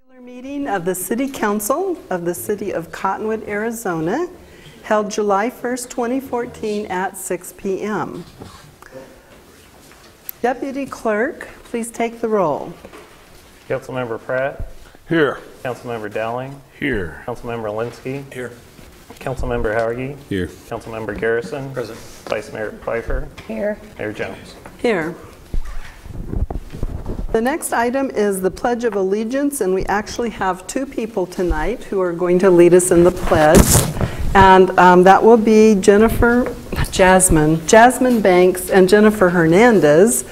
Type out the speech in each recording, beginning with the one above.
Meeting of the City Council of the City of Cottonwood, Arizona, held July 1st, 2014 at 6 p.m. Deputy Clerk, please take the roll. Councilmember Pratt. Here. Councilmember Dowling. Here. Councilmember Linsky. Here. Councilmember Howergy. Here. Councilmember Garrison. Present. Vice Mayor Pfeiffer. Here. Mayor Jones. Here. The next item is the Pledge of Allegiance, and we actually have two people tonight who are going to lead us in the pledge. And that will be Jasmine Banks and Jennifer Hernandez.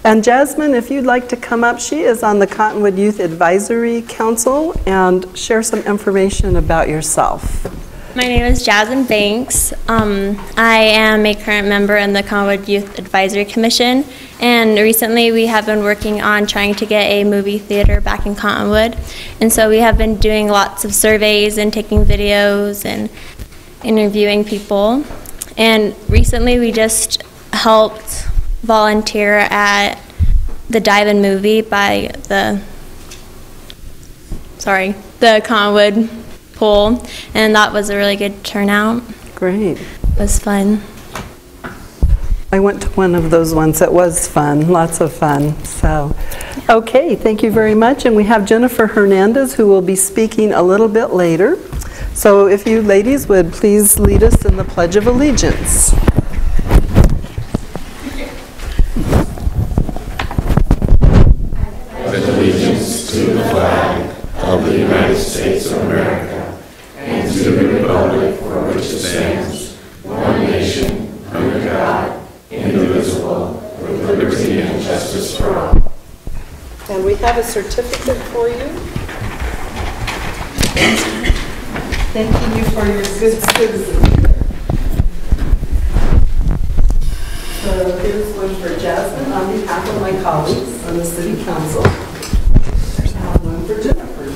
And Jasmine, if you'd like to come up, she is on the Cottonwood Youth Advisory Council, and share some information about yourself. My name is Jasmine Banks. I am a current member in the Cottonwood Youth Advisory Commission, and recently we have been working on trying to get a movie theater back in Cottonwood. And so we have been doing lots of surveys and taking videos and interviewing people. And recently we just helped volunteer at the dive-in movie by the Cottonwood pool, and that was a really good turnout. Great. It was fun. I went to one of those ones. It was fun, lots of fun. So, okay, thank you very much. And we have Jennifer Hernandez, who will be speaking a little bit later. So if you ladies would please lead us in the Pledge of Allegiance. I pledge allegiance to the flag of the United States of America and to the republic for which it stands, one nation, under God, indivisible, with liberty and justice for all. And we have a certificate for you. Thanking you for your good citizenship. So here's one for Jasmine on behalf of my colleagues on the City Council. There's one for Jennifer.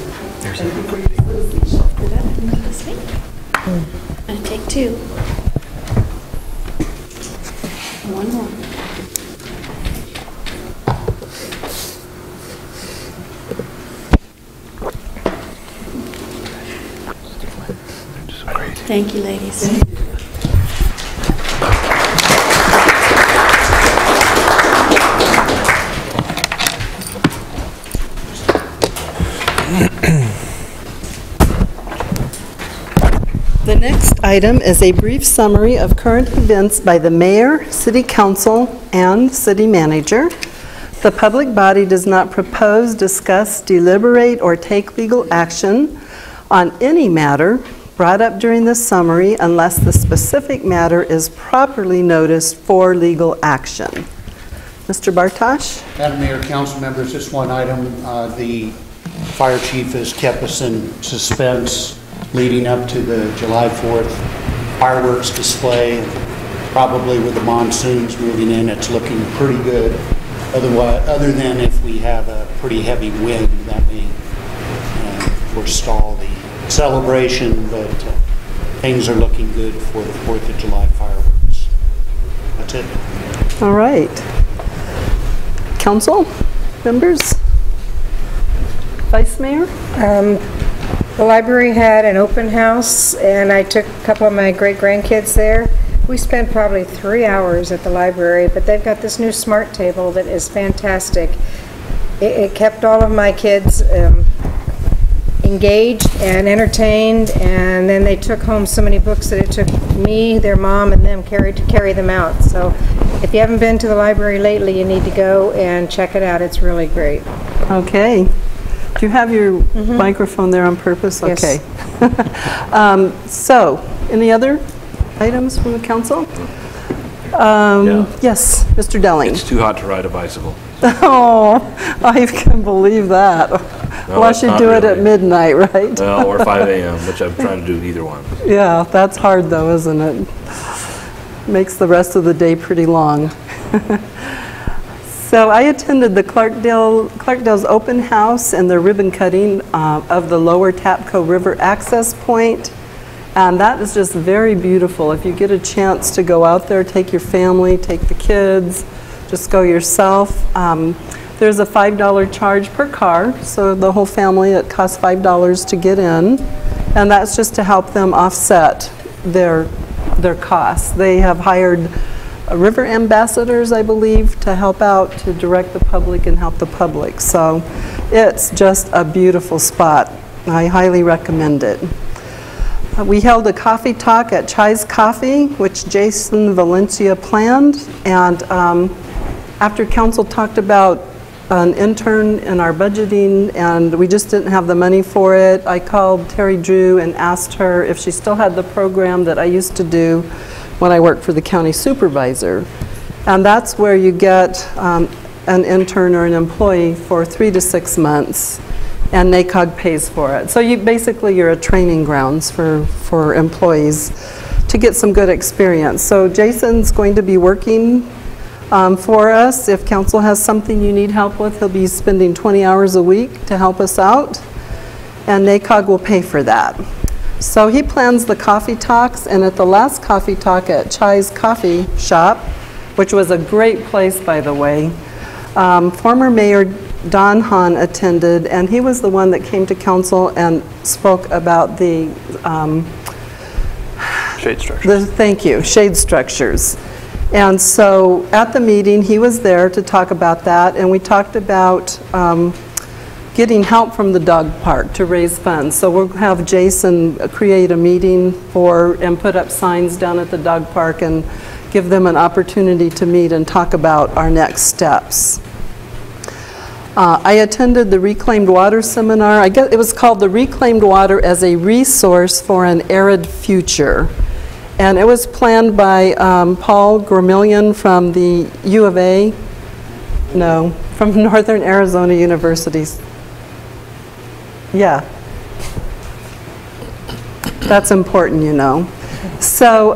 Thank you for your citizenship. I'm going to take two. One more. Thank you, ladies. The next item is a brief summary of current events by the Mayor, City Council, and City Manager. The public body does not propose, discuss, deliberate, or take legal action on any matter brought up during the summary unless the specific matter is properly noticed for legal action. Mr. Bartosh? Madam Mayor, council members, just one item. The fire chief has kept us in suspense leading up to the July 4th fireworks display. Probably with the monsoons moving in, it's looking pretty good. Other than if we have a pretty heavy wind, that may forestall the celebration, but things are looking good for the 4th of July fireworks. That's it. All right. Council members? Vice Mayor? The library had an open house, and I took a couple of my great-grandkids there. We spent probably 3 hours at the library, but they've got this new smart table that is fantastic. It kept all of my kids engaged and entertained, and then they took home so many books that it took me, their mom, and them to carry them out. So if you haven't been to the library lately, you need to go and check it out. It's really great. Okay. Do you have your microphone there on purpose? Yes. Okay. So, any other items from the council? Yeah. Yes, Mr. Delling. It's too hot to ride a bicycle. Oh, I can believe that. Unless you do it at midnight, right? Well, or 5 a.m., which I'm trying to do either one. Yeah, that's hard though, isn't it? Makes the rest of the day pretty long. So I attended the Clarkdale's open house and the ribbon cutting of the Lower Tapco River access point. And that is just very beautiful. If you get a chance to go out there, take your family, take the kids, just go yourself. There's a $5 charge per car, so the whole family, it costs $5 to get in, and that's just to help them offset their costs. They have hired river ambassadors, I believe, to help out, to direct the public and help the public. So it's just a beautiful spot. I highly recommend it. We held a coffee talk at Chai's Coffee, which Jason Valencia planned, and after council talked about an intern in our budgeting and we just didn't have the money for it, I called Terry Drew and asked her if she still had the program that I used to do when I worked for the county supervisor. And that's where you get an intern or an employee for 3 to 6 months, and NACOG pays for it. So you're a training grounds for employees to get some good experience. So Jason's going to be working for us. If council has something you need help with, he'll be spending 20 hours a week to help us out, and NACOG will pay for that. So he plans the coffee talks, and at the last coffee talk at Chai's Coffee Shop, which was a great place, by the way, former Mayor Don Hahn attended, and he was the one that came to council and spoke about the Shade structures. thank you, shade structures. And so at the meeting, he was there to talk about that, and we talked about getting help from the dog park to raise funds. So we'll have Jason create a meeting and put up signs down at the dog park and give them an opportunity to meet and talk about our next steps. I attended the Reclaimed Water Seminar. I guess it was called the Reclaimed Water as a Resource for an Arid Future. And it was planned by Paul Gormillion from the U of A, no, from Northern Arizona University. Yeah. That's important, you know. So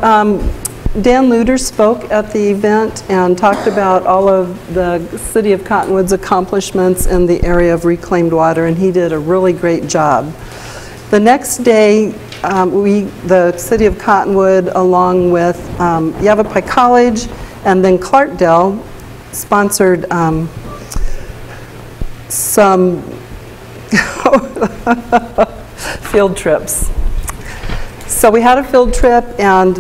Dan Luder spoke at the event and talked about all of the City of Cottonwood's accomplishments in the area of reclaimed water, and he did a really great job. The next day, the City of Cottonwood, along with Yavapai College and then Clarkdale, sponsored some field trips. So we had a field trip, and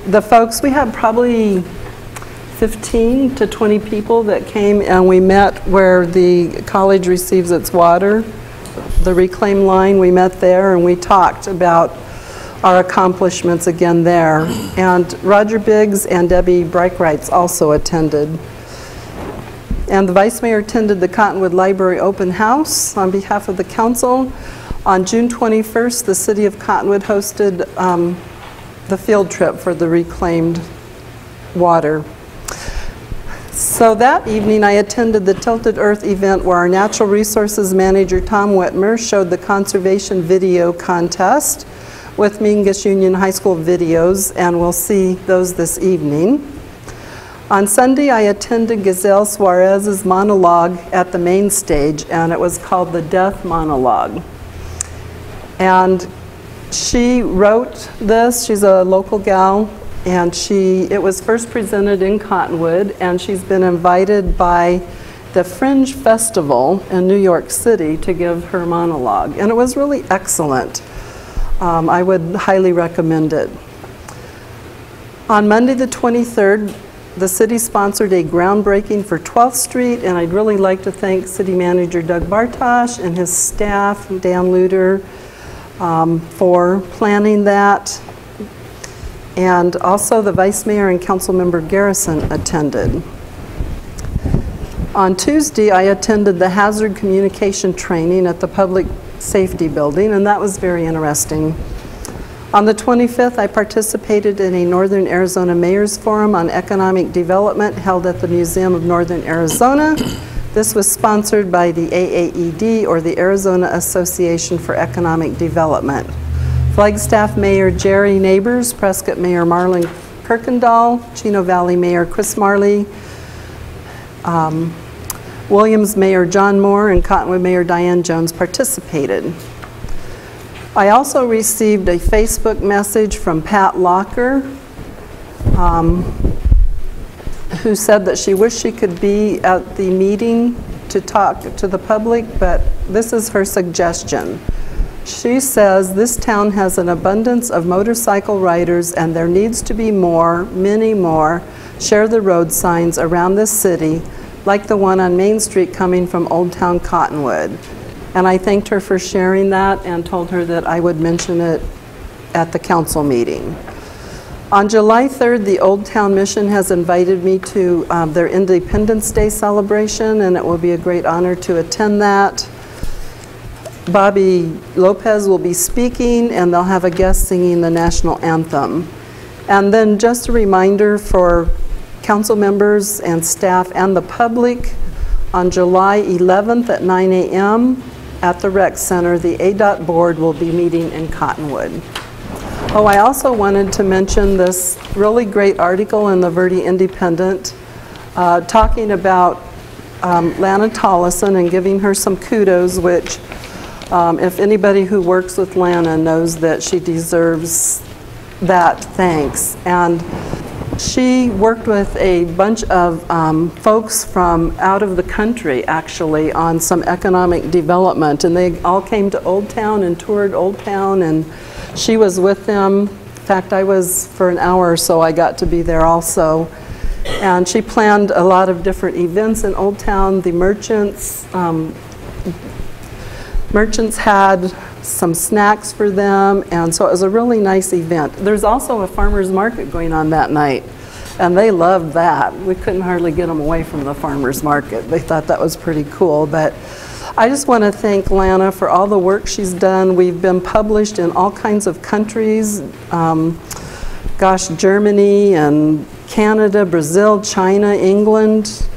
the folks, we had probably 15 to 20 people that came, and we met where the college receives its water, the reclaim line. We met there and we talked about our accomplishments again there. And Roger Biggs and Debbie Breichreitz also attended. And the Vice Mayor attended the Cottonwood Library Open House on behalf of the council. On June 21st, the City of Cottonwood hosted the field trip for the reclaimed water. So that evening, I attended the Tilted Earth event where our Natural Resources Manager, Tom Whitmer, showed the conservation video contest with Mingus Union High School videos, and we'll see those this evening. On Sunday, I attended Gazelle Suarez's monologue at the main stage, and it was called the Death Monologue. And she wrote this. She's a local gal, and it was first presented in Cottonwood, and she's been invited by the Fringe Festival in New York City to give her monologue, and it was really excellent. I would highly recommend it. On Monday the 23rd, the city sponsored a groundbreaking for 12th Street, and I'd really like to thank City Manager Doug Bartosh and his staff, Dan Luder, for planning that. And also the Vice Mayor and Councilmember Garrison attended. On Tuesday, I attended the Hazard Communication Training at the Public Safety Building, and that was very interesting. On the 25th, I participated in a Northern Arizona Mayor's Forum on Economic Development held at the Museum of Northern Arizona. This was sponsored by the AAED, or the Arizona Association for Economic Development. Flagstaff Mayor Jerry Neighbors, Prescott Mayor Marlon Kirkendall, Chino Valley Mayor Chris Marley, Williams Mayor John Moore, and Cottonwood Mayor Diane Jones participated. I also received a Facebook message from Pat Locker, who said that she wished she could be at the meeting to talk to the public, but this is her suggestion. She says this town has an abundance of motorcycle riders and there needs to be more, many more, share the road signs around this city, like the one on Main Street coming from Old Town Cottonwood. And I thanked her for sharing that and told her that I would mention it at the council meeting. On July 3rd, the Old Town Mission has invited me to their Independence Day celebration, and it will be a great honor to attend that. Bobby Lopez will be speaking, and they'll have a guest singing the national anthem. And then just a reminder for council members and staff and the public, on July 11th at 9 a.m. at the Rec Center, the ADOT board will be meeting in Cottonwood. Oh, I also wanted to mention this really great article in the Verde Independent talking about LANA TOLLESON and giving her some kudos, which if anybody who works with LANA knows that she deserves that thanks. And she worked with a bunch of folks from out of the country, actually, on some economic development. And they all came to Old Town and toured Old Town, and she was with them. In fact, I was for an hour or so, I got to be there also. And she planned a lot of different events in Old Town. The merchants had some snacks for them, and so it was a really nice event. There's also a farmer's market going on that night, and they loved that. We couldn't hardly get them away from the farmer's market. They thought that was pretty cool. But I just want to thank LANA for all the work she's done. We've been published in all kinds of countries, Germany and Canada, Brazil, China, England.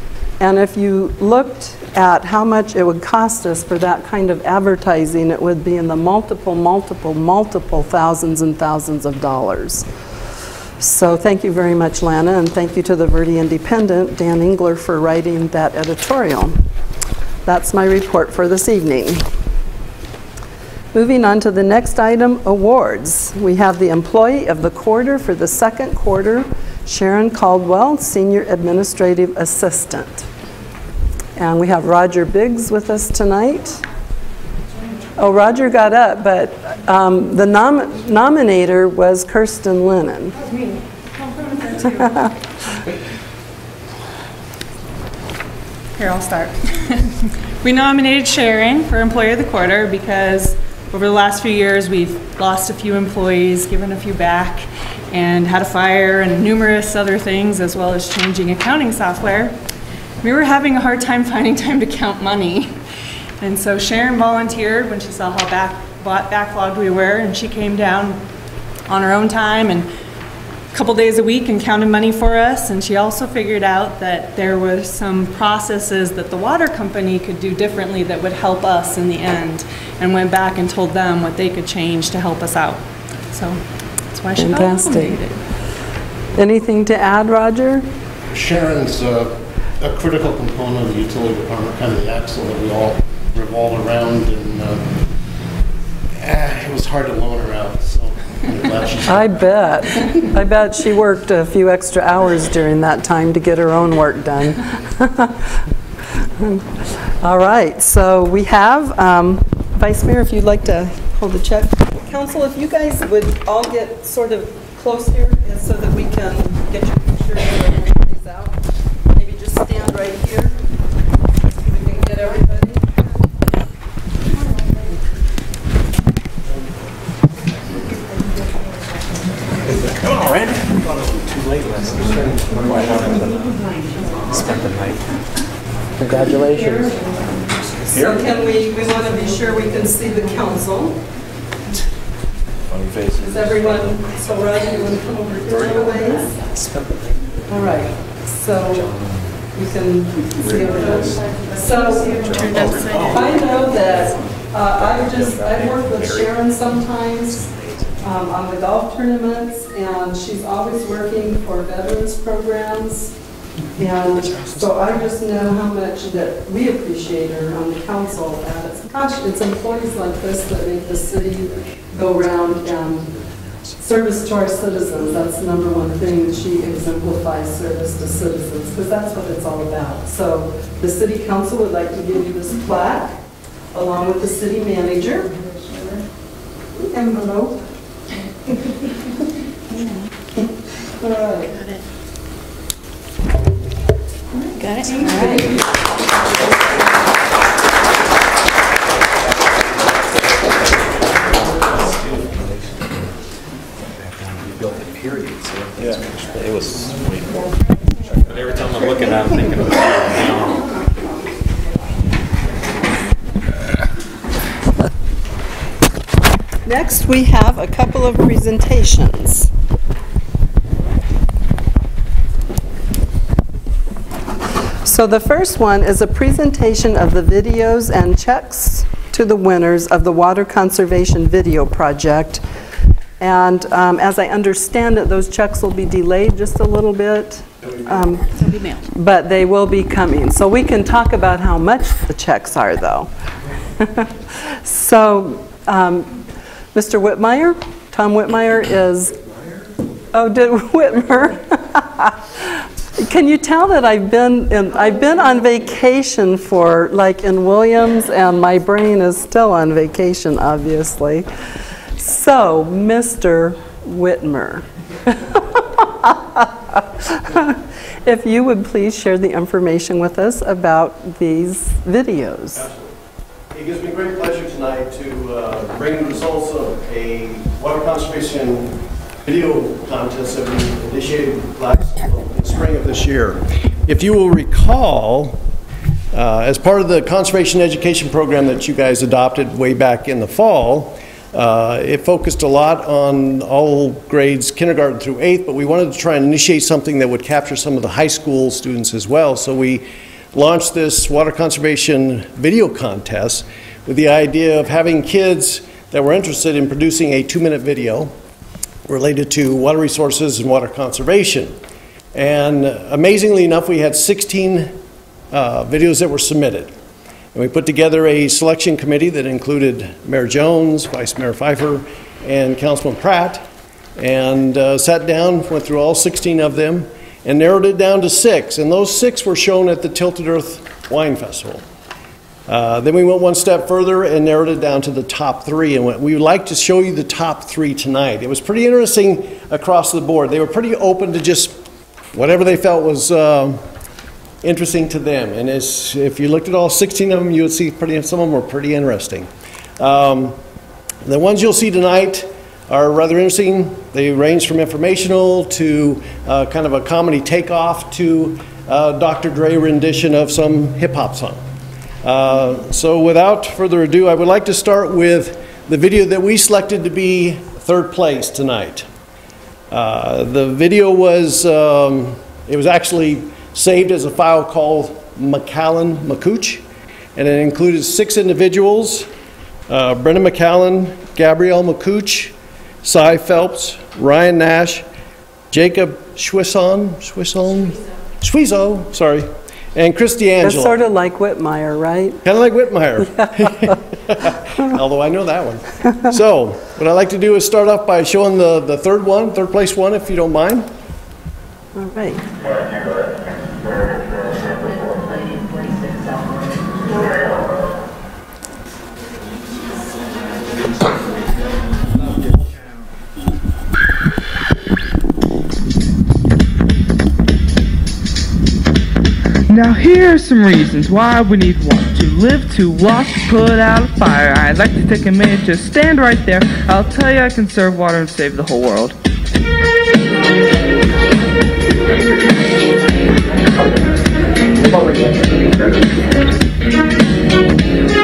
And if you looked at how much it would cost us for that kind of advertising, it would be in the multiple thousands and thousands of dollars. So thank you very much, LANA, and thank you to the Verde Independent, Dan Engler, for writing that editorial. That's my report for this evening. Moving on to the next item, awards. We have the Employee of the Quarter for the second quarter, Sharon Caldwell, Senior Administrative Assistant. And we have Roger Biggs with us tonight. Oh, Roger got up, but the nominator was Kirsten Lennon. Here, I'll start. We nominated Sharon for Employee of the Quarter because over the last few years we've lost a few employees, given a few back, and had a fire and numerous other things, as well as changing accounting software. We were having a hard time finding time to count money. And so Sharon volunteered when she saw how backlogged we were, and she came down on her own time and a couple days a week and counted money for us. And she also figured out that there was some processes that the water company could do differently that would help us in the end, and went back and told them what they could change to help us out. So that's why she got nominated. Anything to add, Roger? Sharon's a critical component of the utility department, kind of the axle that we all revolve around, and it was hard to loan her out, so I'm glad she's I bet she worked a few extra hours during that time to get her own work done. All right, so we have Vice Mayor, if you'd like to hold the check. Council, if you guys would all get sort of close here so that we can get your pictures and everything's out. Maybe just stand right here so we can get everybody. Come on, Randy. I thought it was too late last night. Spent the night. Congratulations. So can we want to be sure we can see the council. Is everyone, so Roger, you want to come over here a little ways? All right, so you can see everyone. So I know that I've worked with Sharon sometimes on the golf tournaments, and she's always working for veterans programs. And so I just know how much that we appreciate her on the council. And gosh, it's employees like this that make the city go round, and service to our citizens. That's the number one thing, that she exemplifies service to citizens, because that's what it's all about. So the City Council would like to give you this plaque, along with the City Manager. Envelope. All right. Got it? All right. Yeah, it was sweet. But every time I'm looking at it, I'm thinking of it. Next, we have a couple of presentations. So the first one is a presentation of the videos and checks to the winners of the Water Conservation Video Project. And as I understand it, those checks will be delayed just a little bit. They'll be mailed. But they will be coming. So we can talk about how much the checks are, though. So, Mr. Whitmire, Tom Whitmire is, oh, did Whitmer? Can you tell that I've been on vacation for, like, in Williams, and my brain is still on vacation, obviously. So, Mr. Whitmer, if you would please share the information with us about these videos. It gives me great pleasure tonight to bring the results of a water conservation video contest that we initiated in spring of this year. If you will recall, as part of the conservation education program that you guys adopted way back in the fall, it focused a lot on all grades kindergarten through 8th, but we wanted to try and initiate something that would capture some of the high school students as well. So we launched this water conservation video contest with the idea of having kids that were interested in producing a 2-minute video related to water resources and water conservation. And amazingly enough, we had 16 videos that were submitted. And we put together a selection committee that included Mayor Jones, Vice Mayor Pfeiffer, and Councilman Pratt, and sat down, went through all 16 of them, and narrowed it down to 6. And those 6 were shown at the Tilted Earth Wine Festival. Then we went one step further and narrowed it down to the top 3. And we would like to show you the top 3 tonight. It was pretty interesting across the board. They were pretty open to just whatever they felt was interesting to them. And if you looked at all 16 of them, you would see some of them were pretty interesting. The ones you'll see tonight are rather interesting. They range from informational to kind of a comedy takeoff to Dr. Dre rendition of some hip-hop song. So without further ado, I would like to start with the video that we selected to be 3rd place tonight. The video was, it was actually saved as a file called McCooch, and it included 6 individuals, Brenda McCallan, Gabrielle McCooch, Cy Phelps, Ryan Nash, Jacob Schwizo, sorry, and Chris D'Angelo. That's sort of like Whitmire, right? Kind of like Whitmire. Although I know that one. So, what I'd like to do is start off by showing the third place one, if you don't mind. All right. Now here are some reasons why we need water. To live, to walk, to put out a fire. I'd like to take a minute, just stand right there. I'll tell you I can conserve water and save the whole world.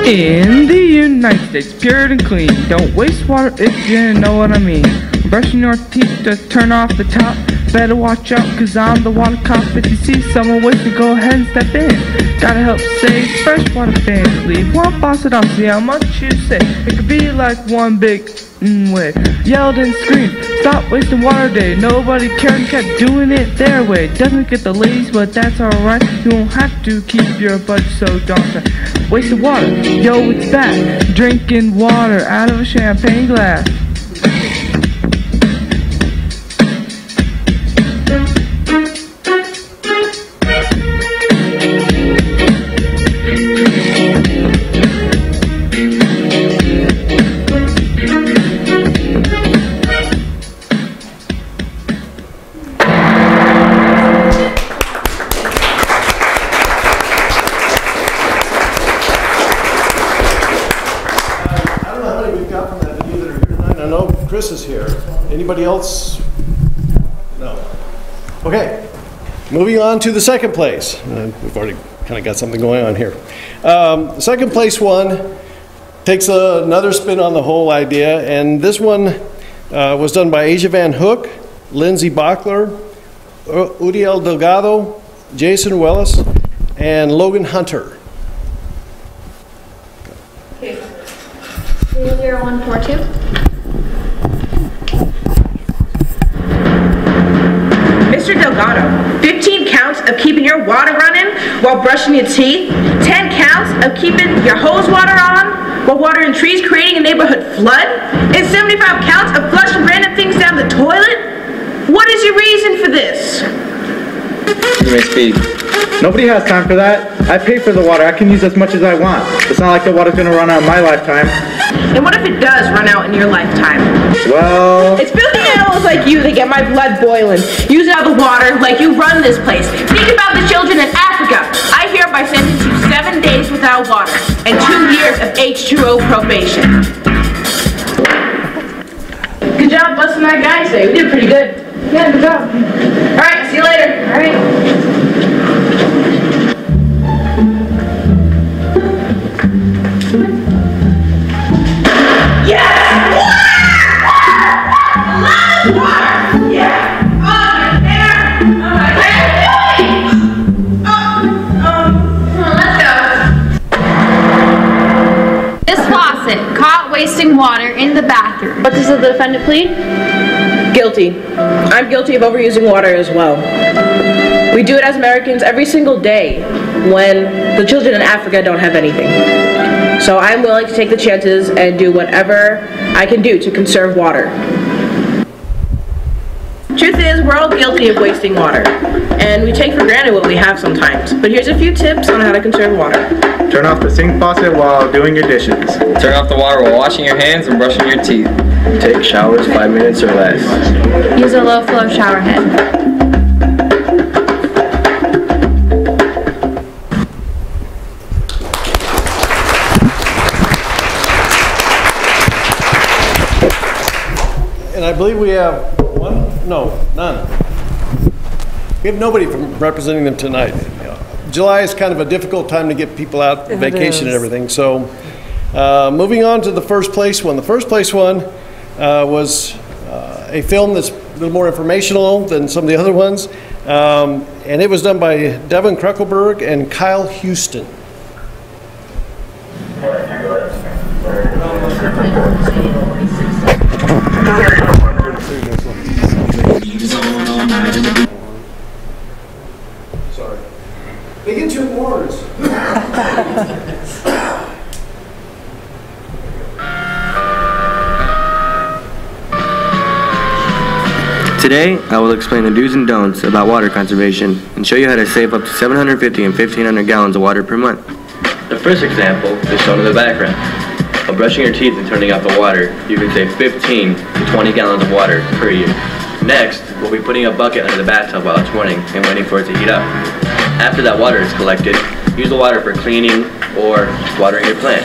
In the United States, pure and clean. Don't waste water if you know what I mean. Brushing your teeth to turn off the top. Better watch out, cause I'm the water cop. If you see someone wasting, go ahead and step in. Gotta help save fresh water fans. Leave one faucet off, see how much you save. It could be like one big wave. Yelled and screamed, stop wasting water day. Nobody cared and kept doing it their way. Doesn't get the ladies, but that's alright. You won't have to keep your budget so darn tight. Wasted water, yo, it's back. Drinking water out of a champagne glass. Chris is here. Anybody else? No. Okay. Moving on to the second place. We've already kind of got something going on here. The second place one takes another spin on the whole idea, and this one was done by Asia Van Hook, Lindsay Bachler, Uriel Delgado, Jason Wellis, and Logan Hunter. 30142. Mr. Delgado, 15 counts of keeping your water running while brushing your teeth, 10 counts of keeping your hose water on while watering trees, creating a neighborhood flood, and 75 counts of flushing random things down the toilet? What is your reason for this? You may speak. Nobody has time for that. I pay for the water. I can use as much as I want. It's not like the water's gonna run out in my lifetime. And what if it does run out in your lifetime? Well... It's filthy animals like you that get my blood boiling. Use all the water like you run this place. Think about the children in Africa. I hereby sentence you 7 days without water and 2 years of H2O probation. Good job busting that guy today. We did pretty good. Yeah, good job. All right, see you later. All right. Caught wasting water in the bathroom. What does the defendant plead? Guilty. I'm guilty of overusing water as well. We do it as Americans every single day when the children in Africa don't have anything. So I'm willing to take the chances and do whatever I can do to conserve water. Truth is, we're all guilty of wasting water, and we take for granted what we have sometimes. But here's a few tips on how to conserve water. Turn off the sink faucet while doing your dishes. Turn off the water while washing your hands and brushing your teeth. Take showers 5 minutes or less. Use a low flow shower head. And I believe we have one? No, none. We have nobody from representing them tonight. July is kind of a difficult time to get people out on vacation and everything. So moving on to the first place one. The first place one was a film that's a little more informational than some of the other ones. And it was done by Devin Kruckelberg and Kyle Houston. Sorry. They get 2 awards. Today, I will explain the do's and don'ts about water conservation and show you how to save up to 750 and 1,500 gallons of water per month. The first example is shown in the background. While brushing your teeth and turning off the water, you can save 15 to 20 gallons of water per year. Next, we'll be putting a bucket under the bathtub while it's running and waiting for it to heat up. After that water is collected, use the water for cleaning or watering your plant.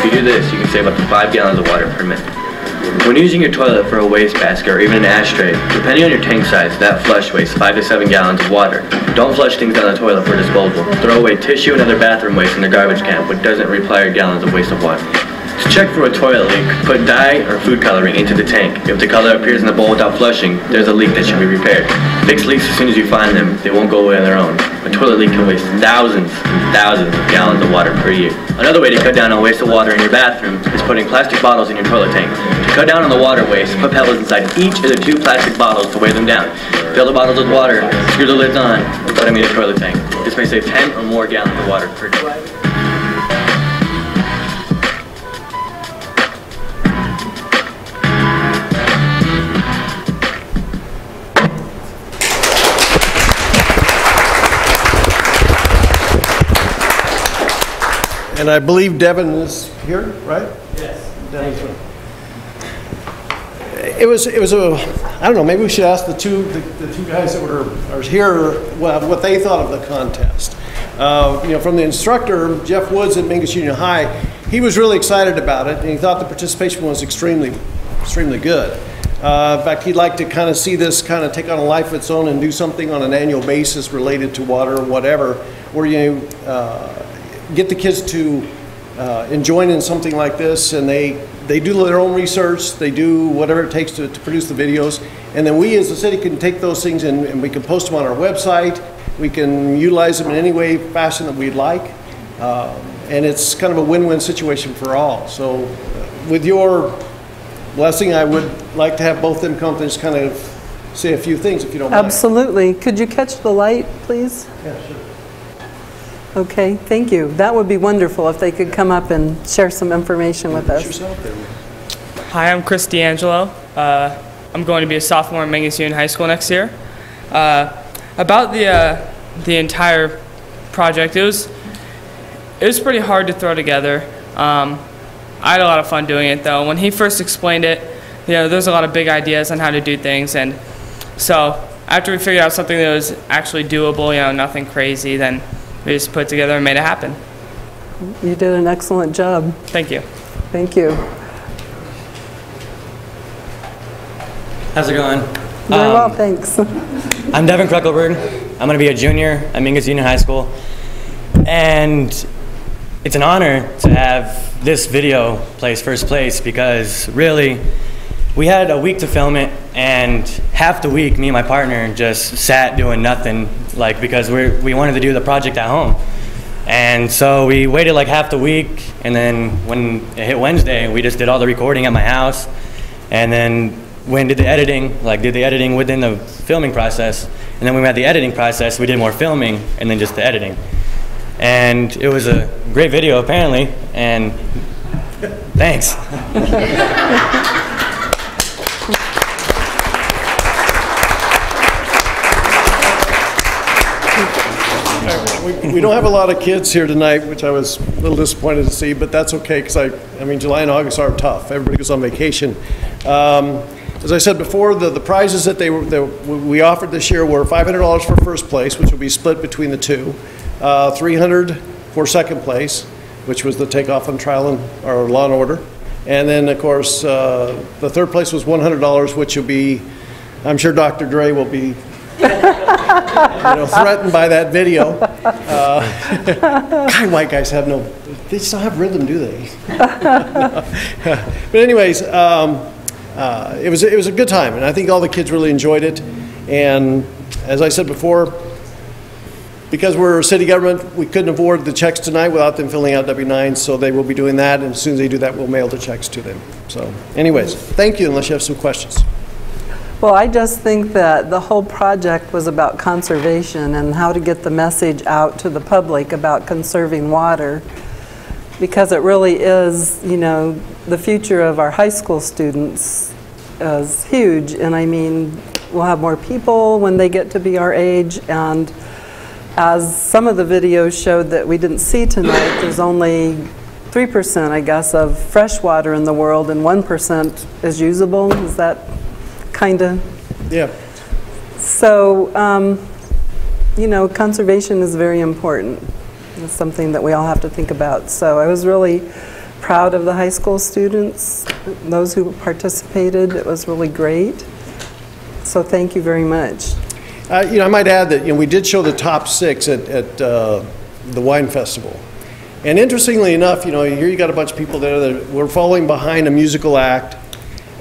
If you do this, you can save up to 5 gallons of water per minute. When using your toilet for a wastebasket or even an ashtray, depending on your tank size, that flush wastes 5 to 7 gallons of water. Don't flush things down the toilet for disposal. Throw away tissue and other bathroom waste in the garbage can, which doesn't require gallons of waste of water. To check for a toilet leak, put dye or food coloring into the tank. If the color appears in the bowl without flushing, there's a leak that should be repaired. Fix leaks as soon as you find them. They won't go away on their own. A toilet leak can waste thousands and thousands of gallons of water per year. Another way to cut down on waste of water in your bathroom is putting plastic bottles in your toilet tank. To cut down on the water waste, put pebbles inside each of the 2 plastic bottles to weigh them down. Fill the bottles with water, screw the lids on, and put them in your toilet tank. This may save 10 or more gallons of water per day. And I believe Devin is here, right? Yes. Devin's here. It was a, I don't know, maybe we should ask the two guys that are here what they thought of the contest. You know, from the instructor, Jeff Woods at Mingus Union High, he was really excited about it, and he thought the participation was extremely extremely good. In fact, he'd like to kind of see this kind of take on a life of its own and do something on an annual basis related to water or whatever, where you get the kids to join in something like this, and they do their own research, they do whatever it takes to produce the videos, and then we as a city can take those things and we can post them on our website, we can utilize them in any way, fashion that we'd like, and it's kind of a win-win situation for all. So with your blessing, I would like to have both them come and just kind of say a few things, if you don't mind. Absolutely. Could you catch the light, please? Yeah, sure. Okay, thank you. That would be wonderful if they could come up and share some information with us. Hi, I'm Chris D'Angelo. I'm going to be a sophomore at Mangus Union High School next year. About the entire project, it was pretty hard to throw together. I had a lot of fun doing it, though. When he first explained it, there's a lot of big ideas on how to do things, and so after we figured out something that was actually doable, nothing crazy, then we just put it together and made it happen. You did an excellent job. Thank you. Thank you. How's it going? Very well, thanks. I'm Devin Kruckelberg. I'm going to be a junior at Mangus Union High School. And it's an honor to have this video place first place, because really, we had a week to film it, and half the week, me and my partner just sat doing nothing, because we wanted to do the project at home. And so we waited like half the week, and then when it hit Wednesday, we just did all the recording at my house, and then when did the editing, did the editing within the filming process, and then when we had the editing process, we did more filming, and then just the editing. And it was a great video, apparently, and thanks. We don't have a lot of kids here tonight, which I was a little disappointed to see, but that's okay, because I mean, July and August are tough. Everybody goes on vacation. As I said before, the prizes that we offered this year were $500 for first place, which will be split between the two, $300 for second place, which was the takeoff on trial or Law and Order, and then of course the third place was $100, which will be, I'm sure Dr. Dre will be threatened by that video. White guys have they just don't have rhythm, do they? But anyways, it was a good time, and I think all the kids really enjoyed it. And as I said before, because we're a city government, we couldn't afford the checks tonight without them filling out W-9s, so they will be doing that, and as soon as they do that, we'll mail the checks to them. So anyways, thank you, unless you have some questions. Well, I just think that the whole project was about conservation and how to get the message out to the public about conserving water, because it really is, the future of our high school students is huge. And I mean, we'll have more people when they get to be our age, and as some of the videos showed that we didn't see tonight, there's only 3%, I guess, of fresh water in the world, and 1% is usable. Is that kind of? Yeah. So, conservation is very important. It's something that we all have to think about. So I was really proud of the high school students, those who participated. It was really great. So thank you very much. I might add that we did show the top 6 at the wine festival, and interestingly enough, here you got a bunch of people there that we're following behind a musical act,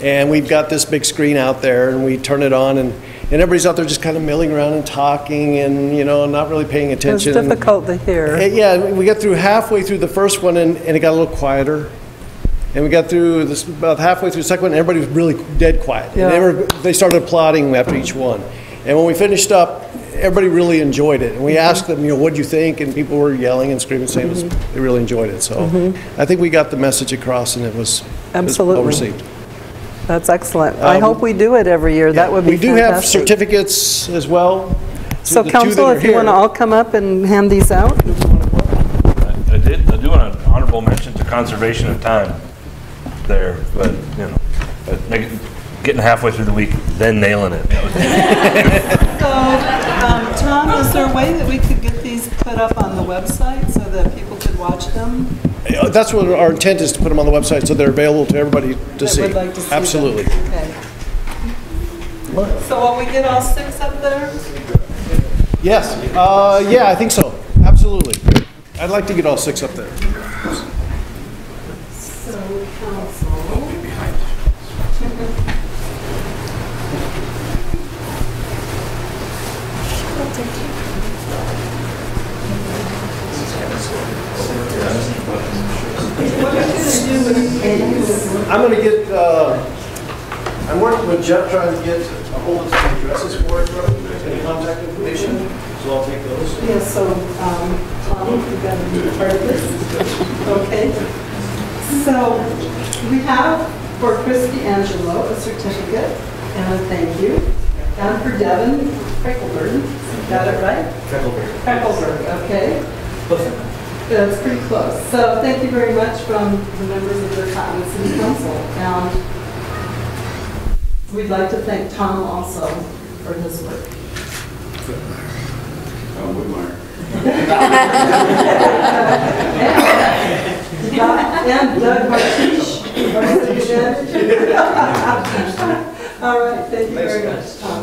and we've got this big screen out there, and we turn it on, and everybody's out there just kind of milling around and talking, and not really paying attention. It was difficult to hear. Yeah, we got through halfway through the first one, and it got a little quieter. And we got through this about halfway through the second one, and everybody was really dead quiet. Yeah. And they started applauding after each one. And when we finished up, everybody really enjoyed it. And we asked them, what do you think? And people were yelling and screaming, saying they really enjoyed it. So I think we got the message across, and it was well received. That's excellent. I hope we do it every year. That would be fantastic. We do have certificates as well. So council, if you want to all come up and hand these out. I do want an honorable mention to conservation of time there, but getting halfway through the week, then nailing it. So, Tom, is there a way that we could get these put up on the website so that people could watch them? That's what our intent is, to put them on the website so they're available to everybody to see. Would like to see them. Absolutely. Okay. So will we get all 6 up there? Yes. Yeah, I think so. Absolutely. I'd like to get all 6 up there. So council. I'm going to get, I'm working with Jeff trying to get a hold of some addresses for it, any contact information, so I'll take those. Yeah, so, Tom, you've got to be part of this. Okay. So, we have for Christy Angelo a certificate and a thank you. And for Devin Freckelberg, got it right? Freckelberg, okay. That's pretty close. So thank you very much from the members of the Cottonwood City Council. And we'd like to thank Tom also for his work. And Doug Martish, our city manager. All right, thank you very much, Tom.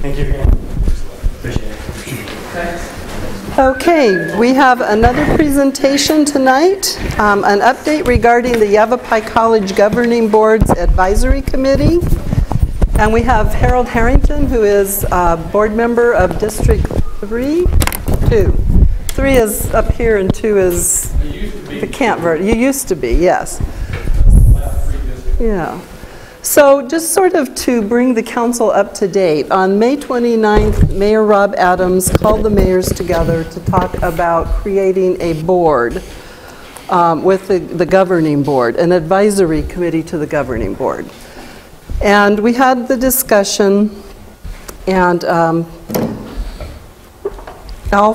Thank you again. Appreciate it. Okay, we have another presentation tonight, an update regarding the Yavapai College Governing Board's Advisory Committee. And we have Harold Harrington, who is a board member of District 3. 2. 3 is up here and 2 is the Camp Verde. You used to be, yes. Yeah. So just sort of to bring the council up to date, on May 29th, Mayor Rob Adams called the mayors together to talk about creating a board with the governing board, an advisory committee to the governing board. And we had the discussion, and Al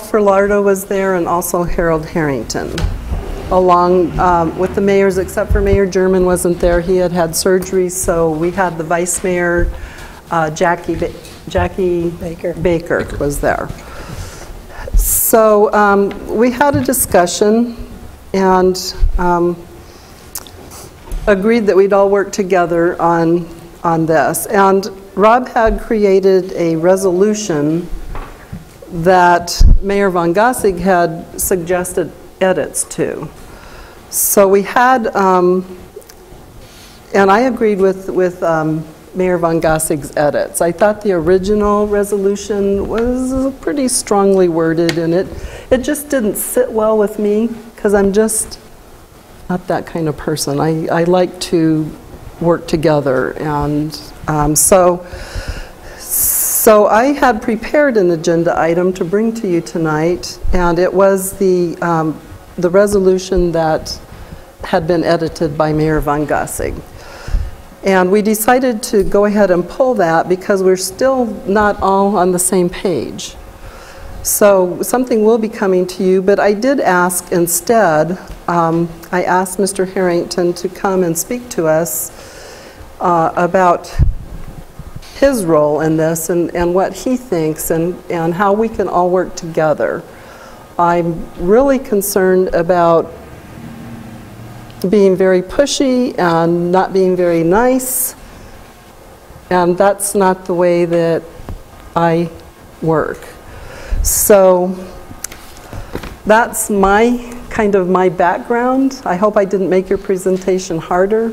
Ferlardo was there and also Harold Harrington, along with the mayors, except for Mayor German wasn't there. He had had surgery, so we had the Vice Mayor, Jackie Baker was there. So we had a discussion and agreed that we'd all work together on this. And Rob had created a resolution that Mayor Von Gossig had suggested edits to. So we had, and I agreed with Mayor Von Gossig's edits. I thought the original resolution was pretty strongly worded, and it just didn't sit well with me because I'm just not that kind of person. I like to work together, and so I had prepared an agenda item to bring to you tonight, and it was the resolution that had been edited by Mayor Von Gossig. And we decided to go ahead and pull that because we're still not all on the same page. So something will be coming to you, but I did ask instead, I asked Mr. Harrington to come and speak to us about his role in this and what he thinks and how we can all work together. I'm really concerned about being very pushy and not being very nice, and that's not the way that I work. So that's my background. I hope I didn't make your presentation harder,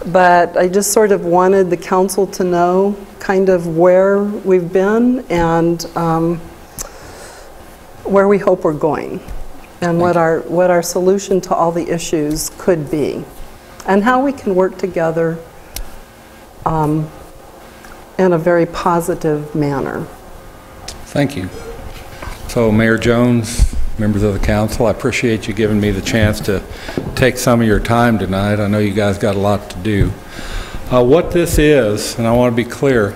but I just sort of wanted the council to know kind of where we've been and where we hope we're going, and what our solution to all the issues could be, and how we can work together in a very positive manner. Thank you. So Mayor Jones, members of the council, I appreciate you giving me the chance to take some of your time tonight. I know you guys got a lot to do. What this is, and I want to be clear,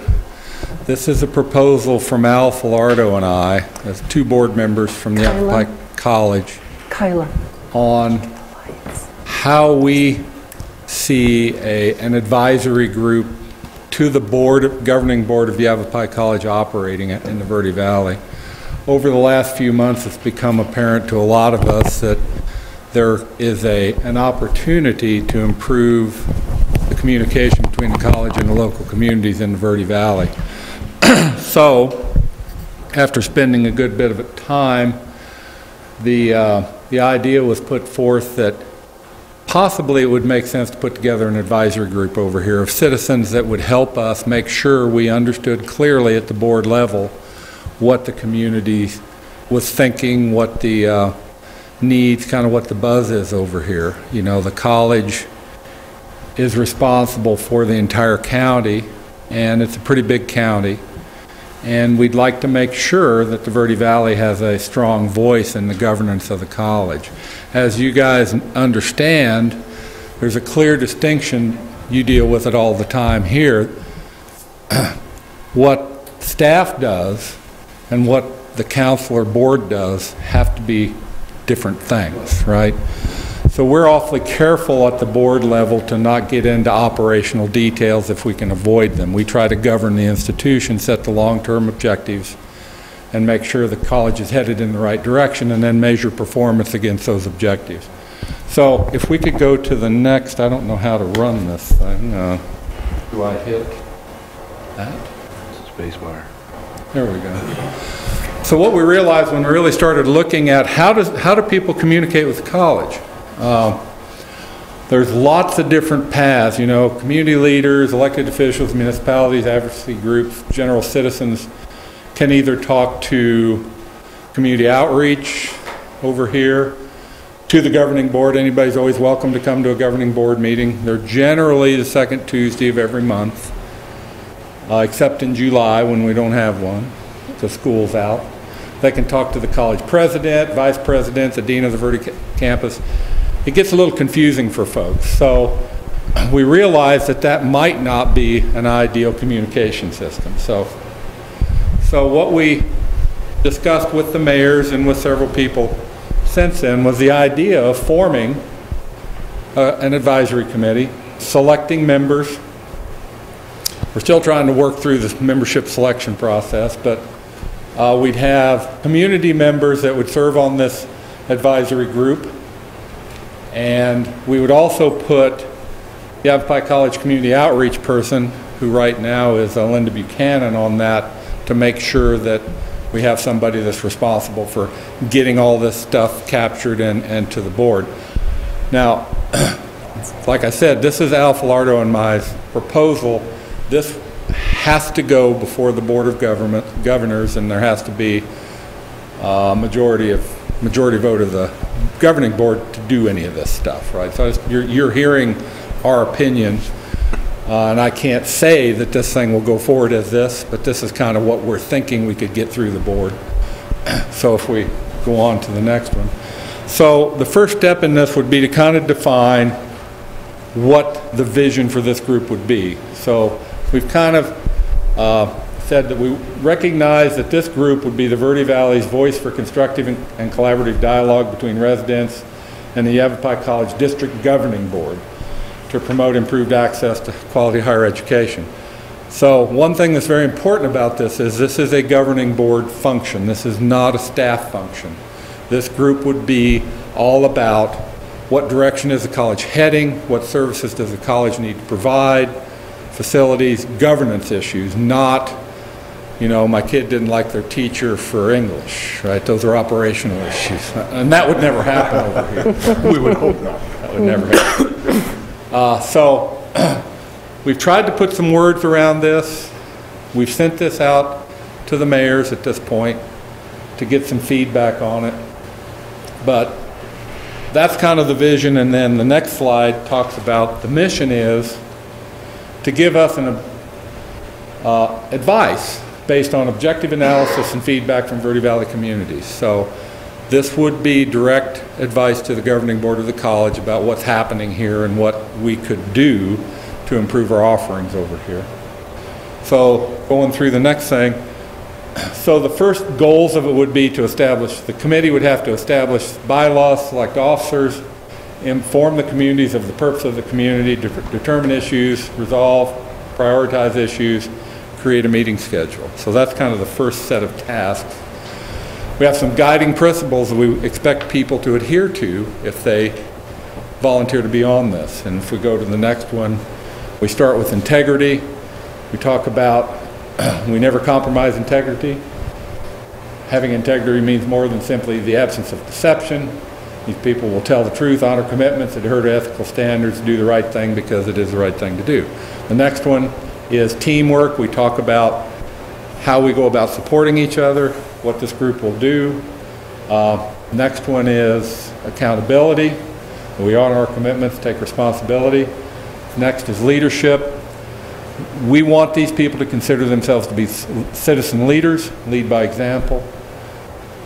this is a proposal from Al Ferlardo and I, as 2 board members from the Yavapai College. Kyla. On how we see an advisory group to the governing board of Yavapai College operating in the Verde Valley. Over the last few months, it's become apparent to a lot of us that there is an opportunity to improve the communication between the college and the local communities in the Verde Valley. So, after spending a good bit of time, the idea was put forth that possibly it would make sense to put together an advisory group over here of citizens that would help us make sure we understood clearly at the board level what the community was thinking, what the needs, kind of what the buzz is over here. You know, the college is responsible for the entire county, and it's a pretty big county. And we'd like to make sure that the Verde Valley has a strong voice in the governance of the college. As you guys understand, there's a clear distinction, you deal with it all the time here, what staff does and what the council or board does have to be different things, right? So we're awfully careful at the board level to not get into operational details if we can avoid them. We try to govern the institution, set the long-term objectives, and make sure the college is headed in the right direction, and then measure performance against those objectives. So if we could go to the next, I don't know how to run this thing. Do I hit that? Space bar. There we go. So what we realized when we really started looking at how do people communicate with the college? There's lots of different paths, you know, community leaders, elected officials, municipalities, advocacy groups, general citizens can either talk to community outreach over here, to the governing board. Anybody's always welcome to come to a governing board meeting. They're generally the second Tuesday of every month, except in July when we don't have one. The school's out. They can talk to the college president, vice president, the dean of the Verde campus. It gets a little confusing for folks. So we realized that might not be an ideal communication system. So what we discussed with the mayors and with several people since then was the idea of forming an advisory committee, selecting members. We're still trying to work through this membership selection process, but we'd have community members that would serve on this advisory group, and we would also put the Yavapai College community outreach person, who right now is Linda Buchanan, on that to make sure that we have somebody that's responsible for getting all this stuff captured and to the board. Now, like I said, this is Al Filardo and my proposal. This has to go before the Board of Governors, and there has to be a majority vote of the governing board to do any of this stuff, right? So you're hearing our opinions, and I can't say that this thing will go forward as this, but this is kind of what we're thinking we could get through the board. So if we go on to the next one. So the first step in this would be to kind of define what the vision for this group would be. So we've kind of said that we recognize that this group would be the Verde Valley's voice for constructive and collaborative dialogue between residents and the Yavapai College District Governing Board to promote improved access to quality higher education. So one thing that's very important about this is a governing board function. This is not a staff function. This group would be all about what direction is the college heading, what services does the college need to provide, facilities, governance issues, not, you know, my kid didn't like their teacher for English, right? Those are operational issues. And that would never happen over here. We would hope not. That would never happen. So we've tried to put some words around this. We've sent this out to the mayors at this point to get some feedback on it. But that's kind of the vision, and then the next slide talks about the mission is to give us an advice based on objective analysis and feedback from Verde Valley communities. So this would be direct advice to the governing board of the college about what's happening here and what we could do to improve our offerings over here. So going through the next thing, So the first goals of it would be to establish, the committee would have to establish bylaws, select officers, inform the communities of the purpose of the community, determine issues, resolve, prioritize issues, create a meeting schedule. So that's kind of the first set of tasks. We have some guiding principles that we expect people to adhere to if they volunteer to be on this. And if we go to the next one, we start with integrity. We talk about we never compromise integrity. Having integrity means more than simply the absence of deception. These people will tell the truth, honor commitments, adhere to ethical standards, do the right thing because it is the right thing to do. The next one is teamwork. We talk about how we go about supporting each other, what this group will do. Next one is accountability. We honor our commitments, take responsibility. Next is leadership. We want these people to consider themselves to be citizen leaders, lead by example.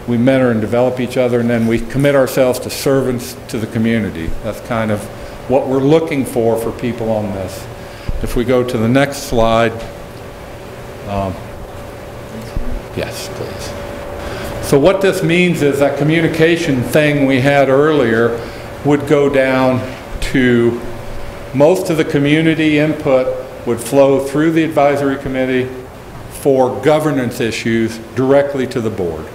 We mentor and develop each other, and then we commit ourselves to servants to the community. That's kind of what we're looking for people on this. If we go to the next slide. Yes, please. So what this means is that communication thing we had earlier would go down to most of the community input would flow through the advisory committee for governance issues directly to the board.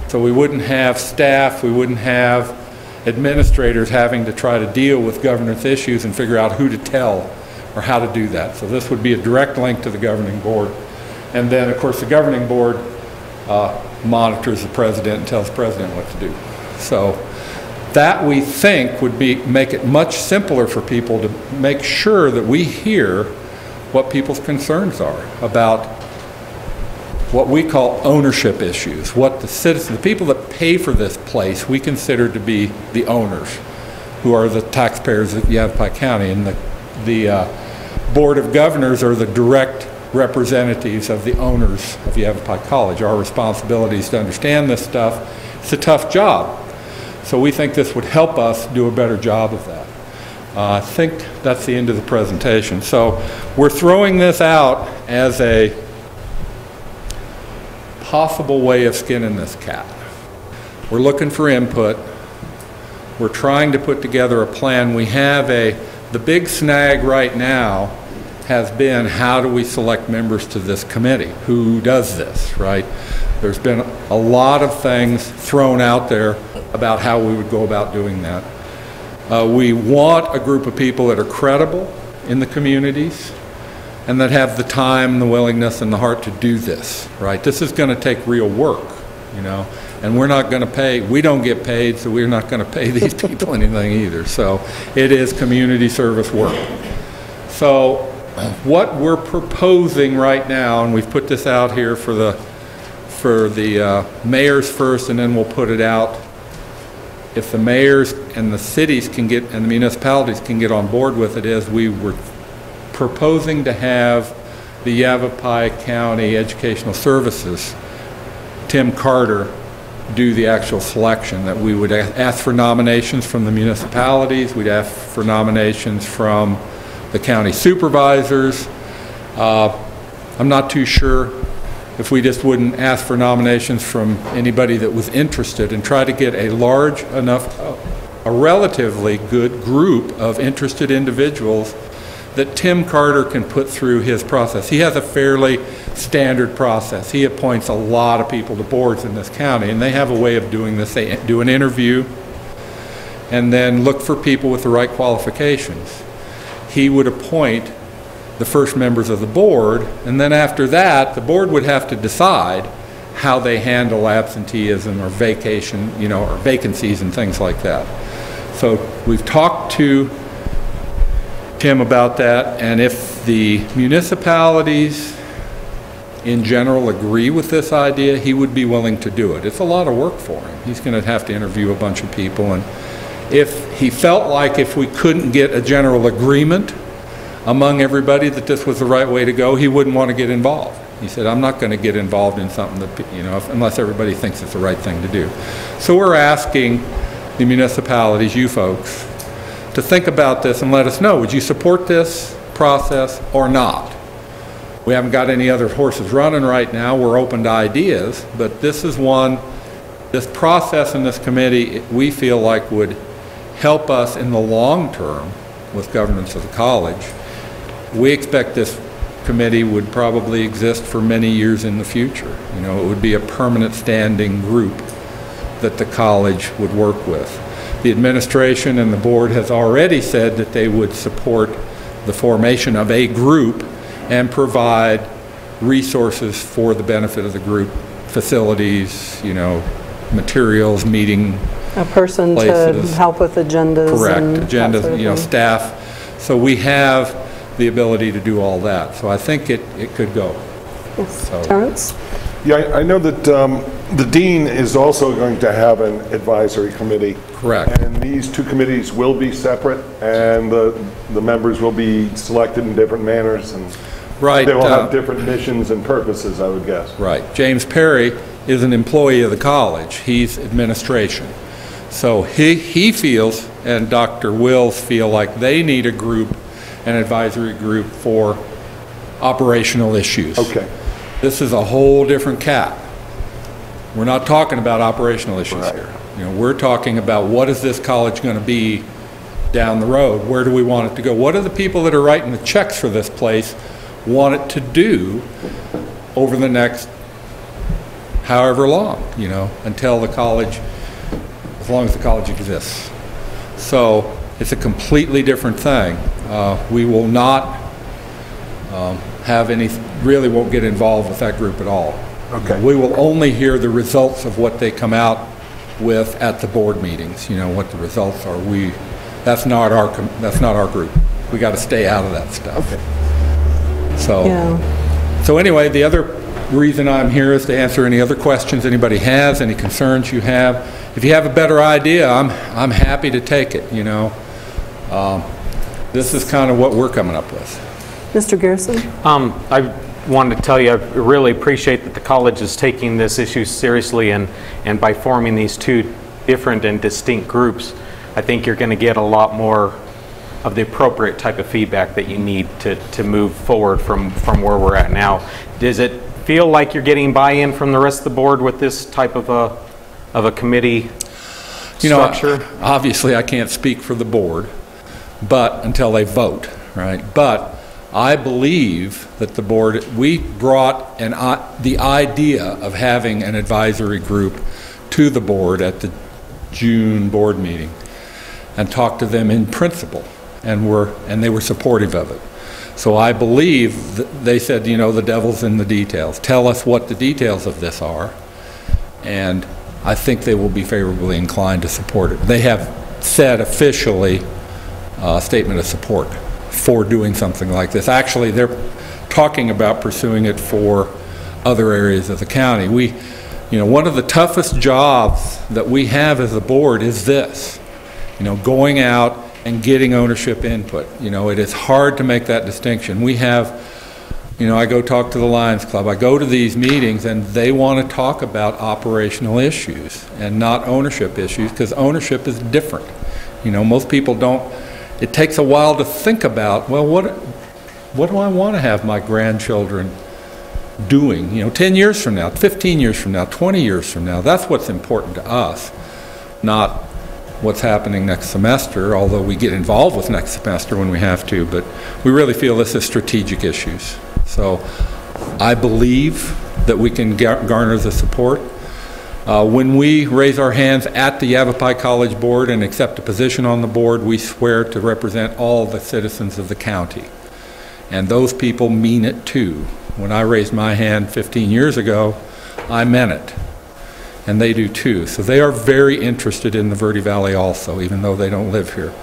So we wouldn't have staff, we wouldn't have administrators having to try to deal with governance issues and figure out who to tell or how to do that. So this would be a direct link to the governing board. And then, of course, the governing board monitors the president and tells the president what to do. So that, we think, would make it much simpler for people to make sure that we hear what people's concerns are about what we call ownership issues, what the citizens, the people that pay for this place, we consider to be the owners, who are the taxpayers of Yavapai County, and the Board of Governors are the direct representatives of the owners of Yavapai College. Our responsibility is to understand this stuff. It's a tough job. So we think this would help us do a better job of that. I think that's the end of the presentation. So we're throwing this out as a possible way of skinning this cat. We're looking for input. We're trying to put together a plan. We have the big snag right now has been, how do we select members to this committee? Who does this, right? There's been a lot of things thrown out there about how we would go about doing that. We want a group of people that are credible in the communities and that have the time, the willingness, and the heart to do this, right? This is going to take real work, you know, and we're not going to pay, we don't get paid, so we're not going to pay these people anything either. So it is community service work. So what we're proposing right now, and we've put this out here for the mayors first, and then we'll put it out. If the mayors and the cities can get, and the municipalities can get on board with it, is we were proposing to have the Yavapai County Educational Services, Tim Carter, do the actual selection. That we would ask for nominations from the municipalities, we'd ask for nominations from the county supervisors. I'm not too sure if we just wouldn't ask for nominations from anybody that was interested and try to get a large enough, a relatively good group of interested individuals that Tim Carter can put through his process. He has a fairly standard process. He appoints a lot of people to boards in this county, and they have a way of doing this. They do an interview and then look for people with the right qualifications. He would appoint the first members of the board, and then after that, the board would have to decide how they handle absenteeism or vacation, you know, or vacancies and things like that. So we've talked to Tim about that, and if the municipalities in general agree with this idea, he would be willing to do it. It's a lot of work for him. He's going to have to interview a bunch of people, and if he felt like if we couldn't get a general agreement among everybody that this was the right way to go, he wouldn't want to get involved. He said, I'm not going to get involved in something that, you know, unless everybody thinks it's the right thing to do. So we're asking the municipalities, you folks, to think about this and let us know, would you support this process or not? We haven't got any other horses running right now. We're open to ideas, but this is one, this process in this committee, we feel like would help us in the long term with governance of the college. We expect this committee would probably exist for many years in the future. You know, it would be a permanent standing group that the college would work with. The administration and the board has already said that they would support the formation of a group and provide resources for the benefit of the group, facilities, you know, materials, meeting A person places. to help with agendas. Correct, and that agendas, sort of you know, thing. staff. So we have the ability to do all that. So I think it could go. Yes. So. Terrence? Yeah, I know that the dean is also going to have an advisory committee. Correct. And these two committees will be separate, and the members will be selected in different manners, and right, they will have different missions and purposes, I would guess. Right. James Perry is an employee of the college. He's administration. So he feels, and Dr. Wills feel like they need a group, an advisory group for operational issues. Okay. This is a whole different cat. We're not talking about operational issues here. You know, we're talking about what is this college going to be down the road? Where do we want it to go? What do the people that are writing the checks for this place want it to do over the next however long, you know, until the college, as long as the college exists. So it's a completely different thing. We will not have any, really won't get involved with that group at all. Okay. We will only hear the results of what they come out with at the board meetings, you know, what the results are. That's not our group. We got to stay out of that stuff. Okay. So, Yeah. So anyway, the other reason I'm here is to answer any other questions anybody has, any concerns you have. If you have a better idea, I'm happy to take it, you know. This is kind of what we're coming up with. Mr. Garrison? I wanted to tell you, I really appreciate that the college is taking this issue seriously, and by forming these two different and distinct groups, I think you're going to get a lot more of the appropriate type of feedback that you need to move forward from where we're at now. Does it feel like you're getting buy-in from the rest of the board with this type of a committee structure? You know, obviously I can't speak for the board, but until they vote, right? But I believe that the board, we brought the idea of having an advisory group to the board at the June board meeting and talked to them in principle, and they were supportive of it. So I believe they said, you know, the devil's in the details. Tell us what the details of this are, and I think they will be favorably inclined to support it. They have said officially a statement of support for doing something like this. Actually, they're talking about pursuing it for other areas of the county. You know, one of the toughest jobs that we have as a board is this, you know, going out and getting ownership input. You know, it is hard to make that distinction. We have, you know, I go talk to the Lions Club, I go to these meetings, and they want to talk about operational issues and not ownership issues, because ownership is different. You know, most people don't. It takes a while to think about, well, what do I want to have my grandchildren doing, you know, 10 years from now, 15 years from now, 20 years from now? That's what's important to us, not what's happening next semester, although we get involved with next semester when we have to, but we really feel this is strategic issues. So I believe that we can garner the support. When we raise our hands at the Yavapai College Board and accept a position on the board, we swear to represent all the citizens of the county. And those people mean it too. When I raised my hand 15 years ago, I meant it. And they do too. So they are very interested in the Verde Valley also, even though they don't live here.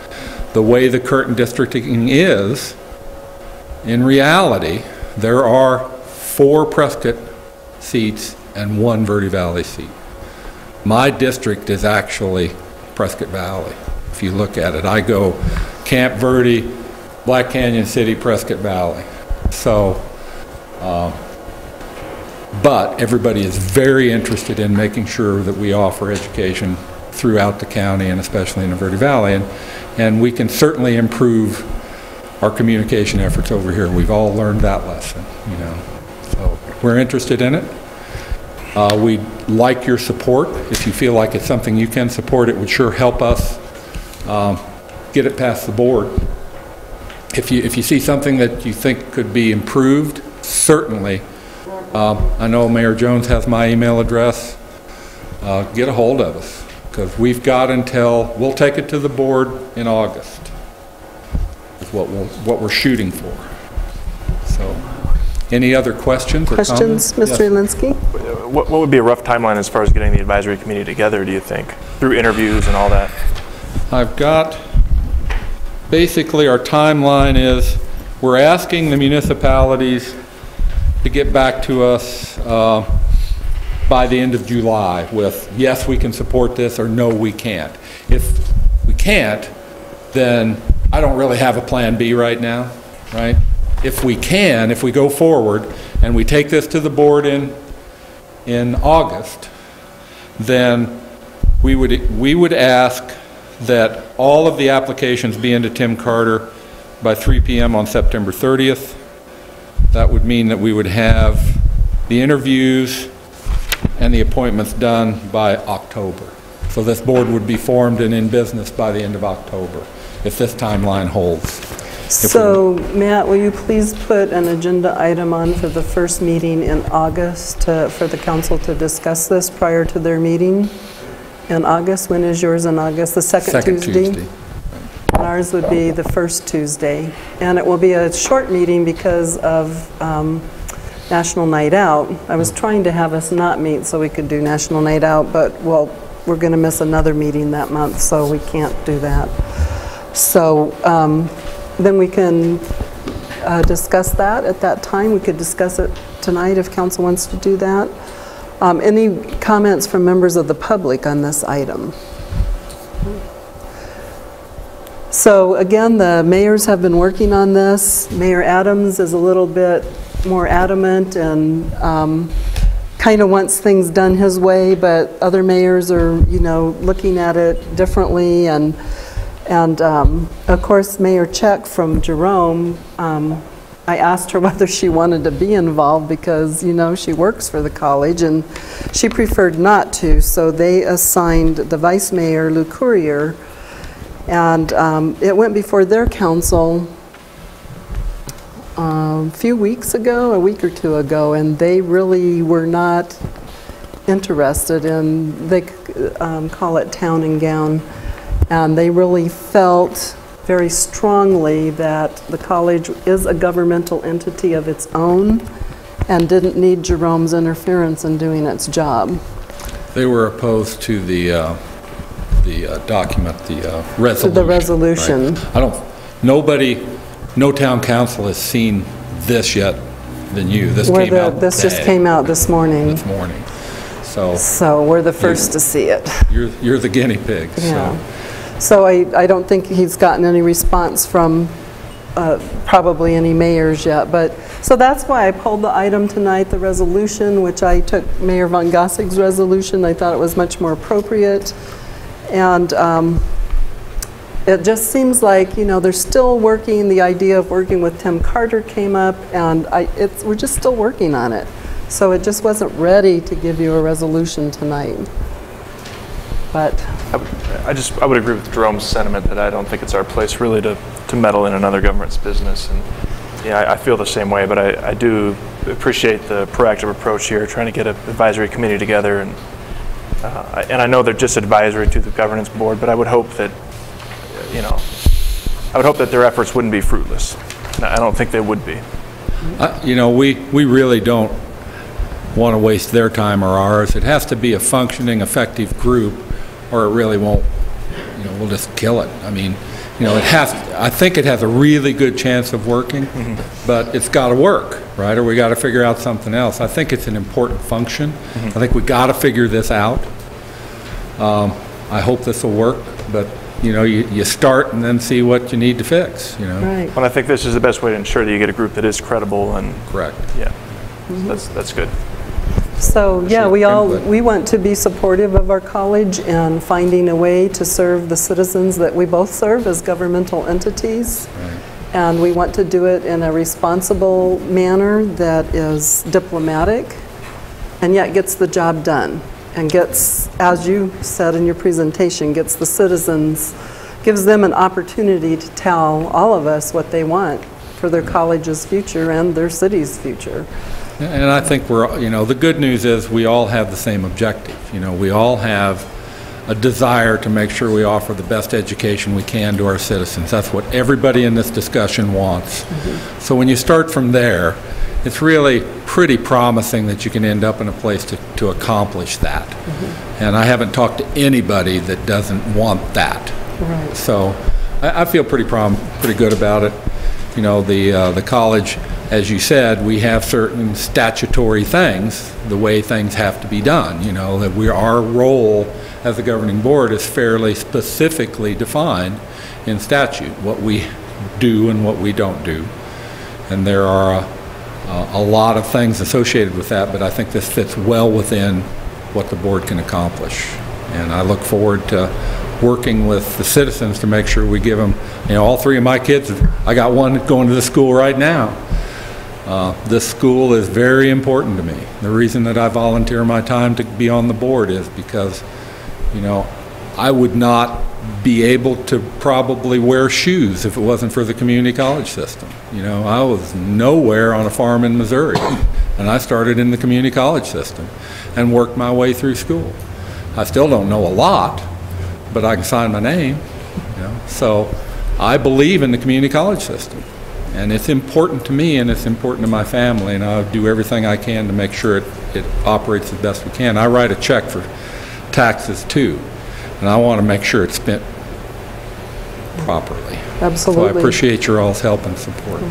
The way the current districting is, in reality, there are 4 Prescott seats and 1 Verde Valley seat. My district is actually Prescott Valley. If you look at it, I go Camp Verde, Black Canyon City, Prescott Valley. So, but everybody is very interested in making sure that we offer education throughout the county and especially in the Verde Valley. And we can certainly improve our communication efforts over here. We've all learned that lesson, you know. So we're interested in it. We'd like your support. If you feel like it's something you can support, it would sure help us get it past the board. If you see something that you think could be improved, certainly. I know Mayor Jones has my email address. Get a hold of us, because we've got until, we'll take it to the board in August, is what we're shooting for. So, any other questions or comments? Mr. Elinsky? What would be a rough timeline as far as getting the advisory committee together, do you think, through interviews and all that? I've got, basically our timeline is, we're asking the municipalities to get back to us by the end of July with, yes, we can support this, or no, we can't. If we can't, then I don't really have a plan B right now, right? If we can, if we go forward and we take this to the board in August, then we would ask that all of the applications be into Tim Carter by 3 p.m. on September 30th. That would mean that we would have the interviews and the appointments done by October. So this board would be formed and in business by the end of October, if this timeline holds. So, Matt, will you please put an agenda item on for the first meeting in August for the council to discuss this prior to their meeting in August? When is yours in August? The second Tuesday? And ours would be the first Tuesday. And it will be a short meeting because of National Night Out. I was trying to have us not meet so we could do National Night Out, but, well, we're going to miss another meeting that month, so we can't do that. So then we can discuss that at that time. We could discuss it tonight if council wants to do that. Any comments from members of the public on this item? So again, the mayors have been working on this. Mayor Adams is a little bit more adamant and kind of wants things done his way, but other mayors are, you know, looking at it differently. And of course, Mayor Check from Jerome, I asked her whether she wanted to be involved because, you know, she works for the college, and she preferred not to. So they assigned the Vice Mayor, Lou Courier, and it went before their council a few weeks ago, a week or two ago, and they really were not interested in, they call it town and gown, and they really felt very strongly that the college is a governmental entity of its own and didn't need Jerome's interference in doing its job. They were opposed to the document, the resolution. To the resolution. Right? No town council has seen this yet than you. This came out This just came out this morning. This morning. So we're the first to see it. You're the guinea pig. Yeah. So I don't think he's gotten any response from probably any mayors yet. But so that's why I pulled the item tonight, the resolution, which I took Mayor Von Gossig's resolution. I thought it was much more appropriate. And it just seems like, you know, they're still working, the idea of working with Tim Carter came up, and we're just still working on it. So it just wasn't ready to give you a resolution tonight. But I would agree with Jerome's sentiment that I don't think it's our place really to meddle in another government's business. And yeah, I feel the same way, but I do appreciate the proactive approach here, trying to get an advisory committee together. And I know they're just advisory to the governance board, but I would hope that, you know, their efforts wouldn't be fruitless. I don't think they would be. You know, we really don't want to waste their time or ours. It has to be a functioning, effective group, or it really won't, you know, we'll just kill it. I mean, you know, I think it has a really good chance of working, but it's got to work, right? Or we got to figure out something else. I think it's an important function. I think we got to figure this out. I hope this will work, but you know, you start and then see what you need to fix, you know. Right. Well, I think this is the best way to ensure that you get a group that is credible and correct. Yeah, that's good. So yeah, we want to be supportive of our college and finding a way to serve the citizens that we both serve as governmental entities. Right. and we want to do it in a responsible manner that is diplomatic and yet gets the job done and gets, as you said in your presentation, gets the citizens, gives them an opportunity to tell all of us what they want for their college's future and their city's future. And I think we're, you know, the good news is we all have the same objective. You know, we all have a desire to make sure we offer the best education we can to our citizens. That's what everybody in this discussion wants. So when you start from there, it's really pretty promising that you can end up in a place to accomplish that. And I haven't talked to anybody that doesn't want that. Right. So I feel pretty good about it. You know, the college, as you said, we have certain statutory things, the way things have to be done. You know, that our role as the governing board is fairly specifically defined in statute, what we do and what we don't do. And there are a lot of things associated with that, but I think this fits well within what the board can accomplish. And I look forward to working with the citizens to make sure we give them, you know, all three of my kids, I got one going to the school right now. This school is very important to me. The reason that I volunteer my time to be on the board is because, you know, I would not be able to probably wear shoes if it wasn't for the community college system. You know, I was nowhere on a farm in Missouri, and I started in the community college system and worked my way through school. I still don't know a lot, but I can sign my name, you know. So I believe in the community college system, and it's important to me and it's important to my family, and I'll do everything I can to make sure it operates as best we can. I write a check for taxes too, and I want to make sure it's spent properly. Absolutely. So I appreciate your all's help and support.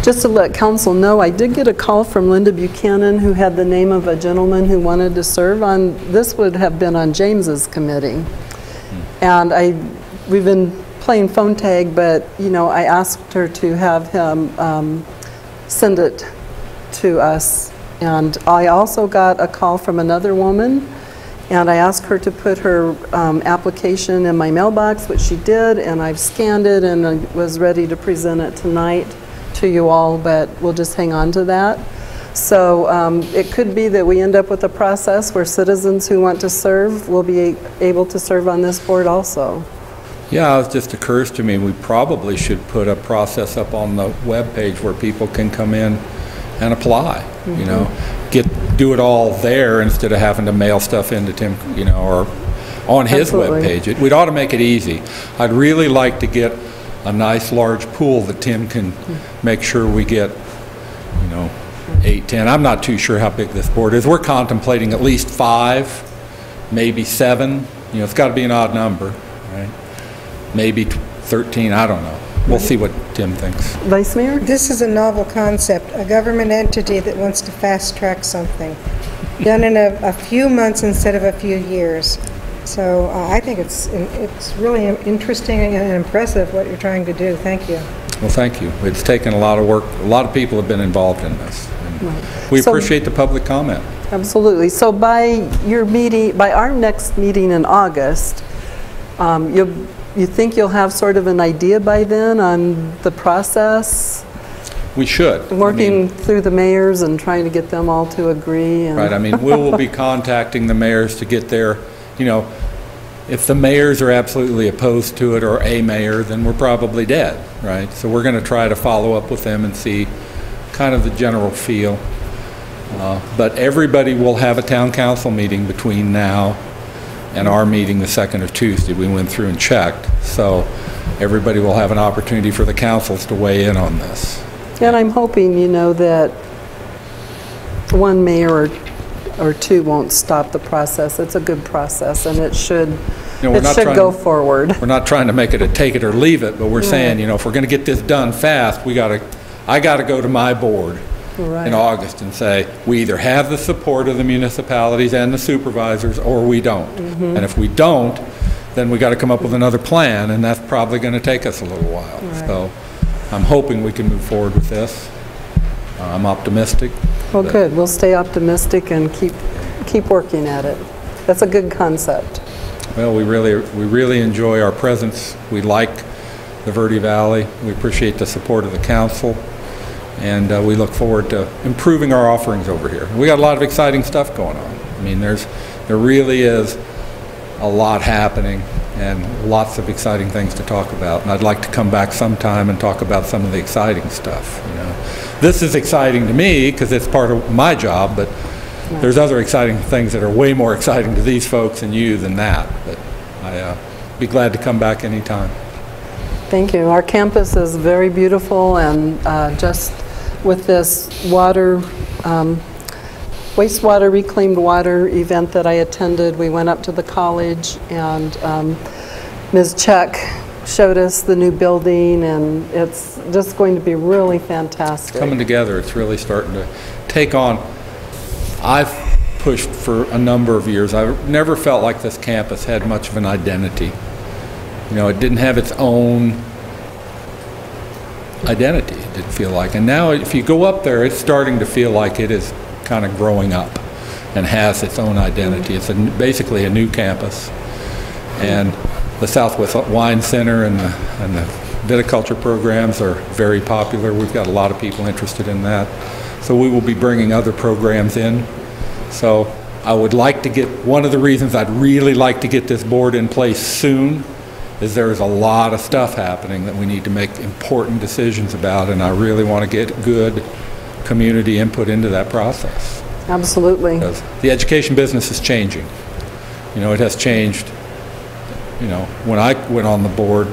Just to let council know, I did get a call from Linda Buchanan, who had the name of a gentleman who wanted to serve on, this would have been on James's committee. And we've been playing phone tag, but, you know, I asked her to have him send it to us. And I also got a call from another woman, and I asked her to put her application in my mailbox, which she did, and I've scanned it and I was ready to present it tonight to you all, but we'll just hang on to that. So it could be that we end up with a process where citizens who want to serve will be able to serve on this board also. Yeah, it just occurs to me we probably should put a process up on the web page where people can come in and apply. You know, do it all there instead of having to mail stuff into Tim, you know, or on his web page. We'd ought to make it easy. I'd really like to get a nice large pool that Tim can make sure we get, you know, 8, 10. I'm not too sure how big this board is. We're contemplating at least 5, maybe 7. You know, it's got to be an odd number, right? Maybe 13, I don't know. We'll see what Tim thinks. Vice Mayor? This is a novel concept, a government entity that wants to fast track something, done in a few months instead of a few years. So I think it's really interesting and impressive what you're trying to do. Thank you. Well, thank you. It's taken a lot of work. A lot of people have been involved in this. We appreciate the public comment. Absolutely. So by our next meeting in August, you think you'll have sort of an idea by then on the process? We should. Working through the mayors and trying to get them all to agree. And right. I mean, we will be contacting the mayors to get their, you know, if the mayors are absolutely opposed to it, or a mayor, then we're probably dead, right? So we're going to try to follow up with them and see kind of the general feel. But everybody will have a town council meeting between now and our meeting the 2nd of Tuesday. We went through and checked. So everybody will have an opportunity for the councils to weigh in on this. And I'm hoping, you know, that one mayor or two won't stop the process. It's a good process, and it should, go forward. We're not trying to make it a take it or leave it, but we're saying, you know, if we're going to get this done fast, I got to go to my board in August and say, we either have the support of the municipalities and the supervisors, or we don't. And if we don't, then we got to come up with another plan, and that's probably going to take us a little while. So I'm hoping we can move forward with this. I'm optimistic. Well, good. We'll stay optimistic and keep working at it. That's a good concept. Well, we really enjoy our presence. We like the Verde Valley. We appreciate the support of the council, and we look forward to improving our offerings over here. We got a lot of exciting stuff going on. I mean, there really is a lot happening and lots of exciting things to talk about. And I'd like to come back sometime and talk about some of the exciting stuff. You know, this is exciting to me because it's part of my job, but there's other exciting things that are way more exciting to these folks and you than that. But I'd be glad to come back anytime. Thank you. Our campus is very beautiful, and just with this wastewater, reclaimed water event that I attended, we went up to the college, and Ms. Chuck showed us the new building, and it's just going to be really fantastic. It's coming together. It's really starting to take on. I've pushed for a number of years. I've never felt like this campus had much of an identity. You know, it didn't have its own identity, it didn't feel like. And now if you go up there, it's starting to feel like it is kind of growing up and has its own identity. It's basically a new campus. And the Southwest Wine Center and the viticulture programs are very popular. We've got a lot of people interested in that. So we will be bringing other programs in. So I would like to get, one of the reasons I'd really like to get this board in place soon is there's a lot of stuff happening that we need to make important decisions about, and I really want to get good community input into that process. Absolutely. Because the education business is changing. You know, it has changed. You know, when I went on the board,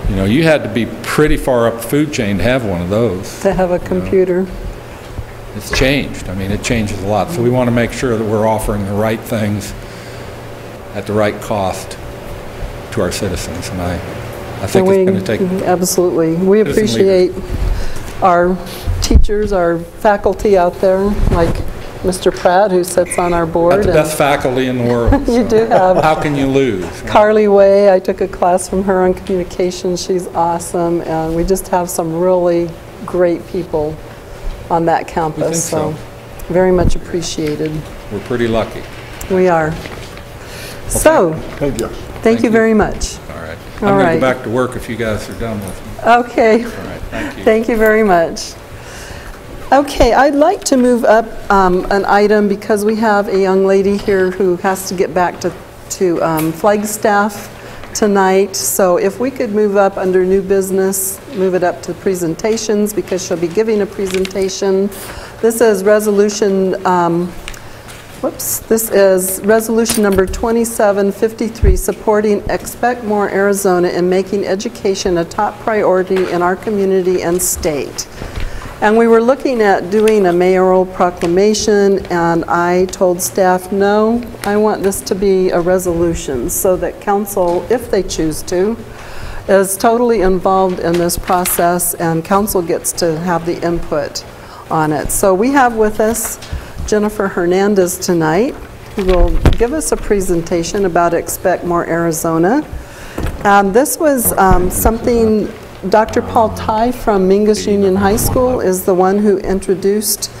you know, you had to be pretty far up the food chain to have one of those. To have a computer. It's changed. I mean, it changes a lot. So we want to make sure that we're offering the right things at the right cost to our citizens, and I think it's going to take. Absolutely. We appreciate our teachers, our faculty out there, like Mr. Pratt, who sits on our board. Got the best faculty in the world. You do have. How can you lose? Carly Way, I took a class from her on communications. She's awesome, and we just have some really great people on that campus. So very much appreciated. We're pretty lucky. We are. Well, so, thank you. Thank you very much. All right. I'm going to go back to work if you guys are done with me. Okay. All right. Thank you. Thank you very much. Okay, I'd like to move up an item because we have a young lady here who has to get back to Flagstaff tonight. So if we could move up under new business, move it up to presentations because she'll be giving a presentation. This is resolution This is resolution number 2753, supporting Expect More Arizona in making education a top priority in our community and state. And we were looking at doing a mayoral proclamation, and I told staff, no, I want this to be a resolution so that council, if they choose to, is totally involved in this process, and council gets to have the input on it. So we have with us Jennifer Hernandez tonight, who will give us a presentation about Expect More Arizona. This was something Dr. Paul Ty from Mingus Union High School is the one who introduced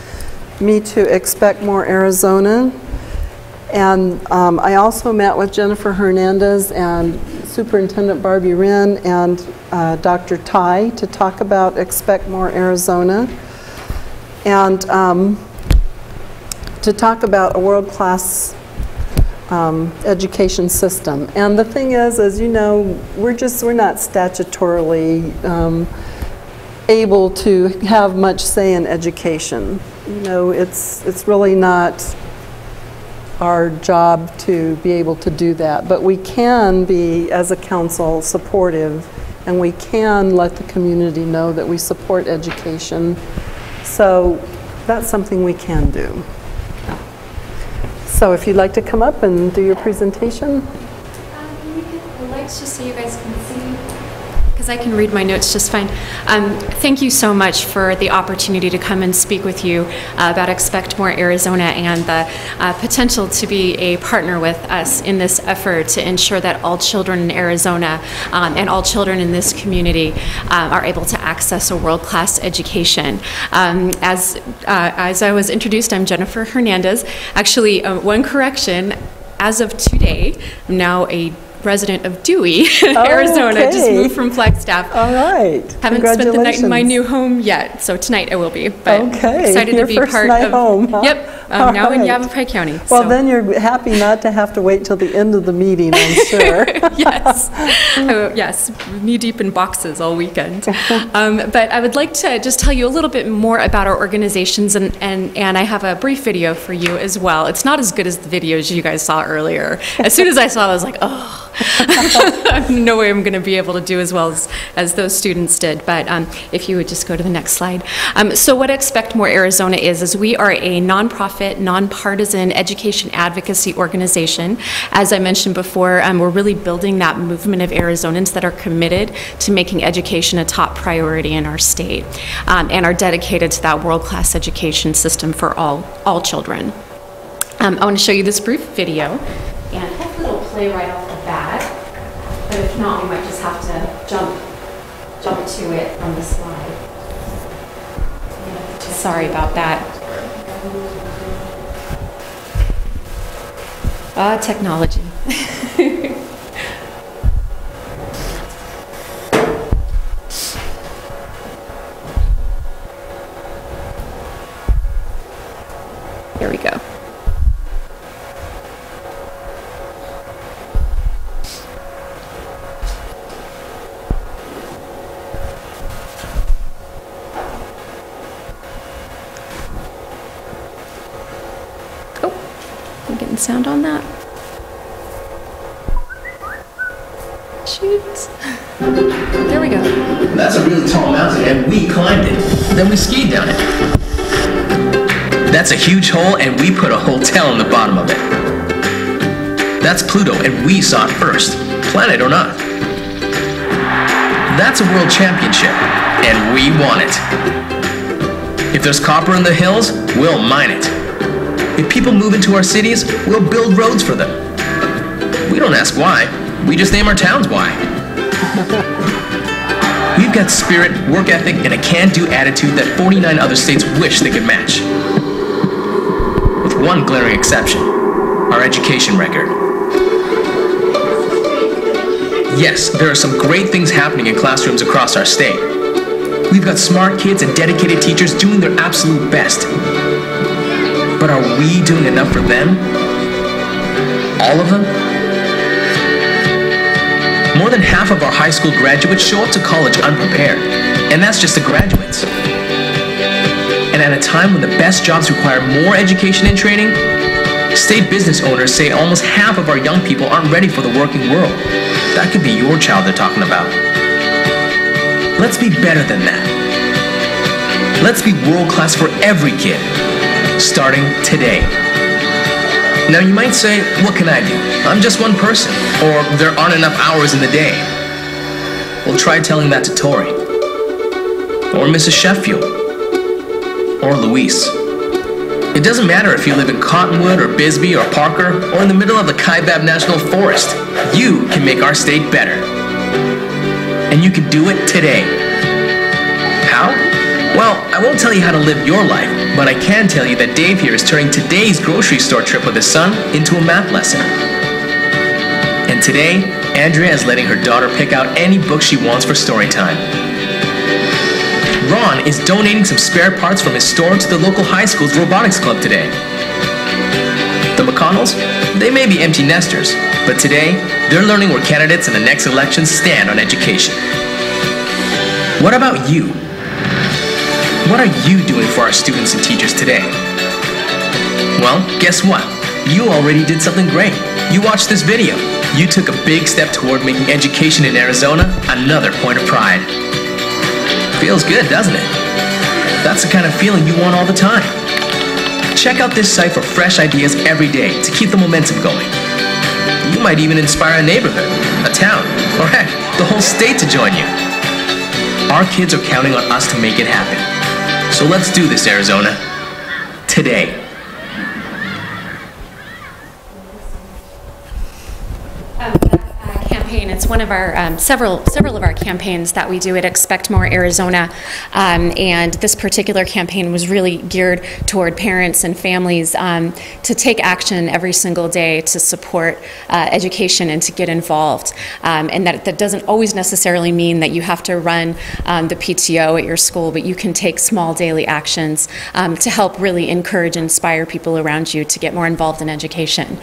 me to Expect More Arizona. And I also met with Jennifer Hernandez and Superintendent Barbie Wren and Dr. Ty to talk about Expect More Arizona. And to talk about a world-class education system. And the thing is, as you know, we're not statutorily able to have much say in education. You know, it's really not our job to be able to do that. But we can be, as a council, supportive, and we can let the community know that we support education. So that's something we can do. So if you'd like to come up and do your presentation. The lights just so you guys can see, because I can read my notes just fine. Thank you so much for the opportunity to come and speak with you about Expect More Arizona and the potential to be a partner with us in this effort to ensure that all children in Arizona and all children in this community are able to access a world-class education. As I was introduced, I'm Jennifer Hernandez. Actually, one correction. As of today, I'm now a resident of Dewey, Arizona. okay. Just moved from Flagstaff. All right. Haven't spent the night in my new home yet, so tonight I will be. But Okay, excited your to be first part night of. home, huh? Yep, All now in right. Yavapai County. Well, so. then you're happy not to have to wait till the end of the meeting, I'm sure. Yes, yes, knee deep in boxes all weekend. But I would like to just tell you a little bit more about our organizations, and I have a brief video for you as well. It's not as good as the videos you guys saw earlier. As soon as I saw it, I was like, oh, no way I'm going to be able to do as well as those students did. But if you would just go to the next slide. So what Expect More Arizona is we are a nonprofit, nonpartisan education advocacy organization. As I mentioned before, we're really building that movement of Arizonans that are committed to making education a top priority in our state, and are dedicated to that world-class education system for all children. I want to show you this brief video, and hopefully it'll play right off the bat, but if not, we might just have to jump to it on the slide. Sorry about that. Technology. Here we go. I'm getting sound on that. Shoot. There we go. That's a really tall mountain, and we climbed it. Then we skied down it. That's a huge hole, and we put a hotel in the bottom of it. That's Pluto, and we saw it first, planet or not. That's a world championship, and we won it. If there's copper in the hills, we'll mine it. If people move into our cities, we'll build roads for them. We don't ask why, we just name our towns why. We've got spirit, work ethic, and a can-do attitude that 49 other states wish they could match. With one glaring exception, our education record. Yes, there are some great things happening in classrooms across our state. We've got smart kids and dedicated teachers doing their absolute best. But are we doing enough for them? All of them? More than half of our high school graduates show up to college unprepared, and that's just the graduates. And at a time when the best jobs require more education and training, state business owners say almost half of our young people aren't ready for the working world. That could be your child they're talking about. Let's be better than that. Let's be world class for every kid, starting today. Now you might say, what can I do? I'm just one person, or there aren't enough hours in the day. Well, try telling that to Tori, or Mrs. Sheffield, or Luis. It doesn't matter if you live in Cottonwood, or Bisbee, or Parker, or in the middle of the Kaibab National Forest. You can make our state better. And you can do it today. How? Well, I won't tell you how to live your life, but I can tell you that Dave here is turning today's grocery store trip with his son into a math lesson. And today, Andrea is letting her daughter pick out any book she wants for story time. Ron is donating some spare parts from his store to the local high school's robotics club today. The McConnells? They may be empty nesters, but today, they're learning where candidates in the next election stand on education. What about you? What are you doing for our students and teachers today? Well, guess what? You already did something great. You watched this video. You took a big step toward making education in Arizona another point of pride. Feels good, doesn't it? That's the kind of feeling you want all the time. Check out this site for fresh ideas every day to keep the momentum going. You might even inspire a neighborhood, a town, or heck, the whole state to join you. Our kids are counting on us to make it happen. So let's do this, Arizona. Today. Campaign, it's one of our several of our campaigns that we do at Expect More Arizona, and this particular campaign was really geared toward parents and families to take action every single day to support education and to get involved. And that doesn't always necessarily mean that you have to run the PTO at your school, but you can take small daily actions to help really encourage and inspire people around you to get more involved in education.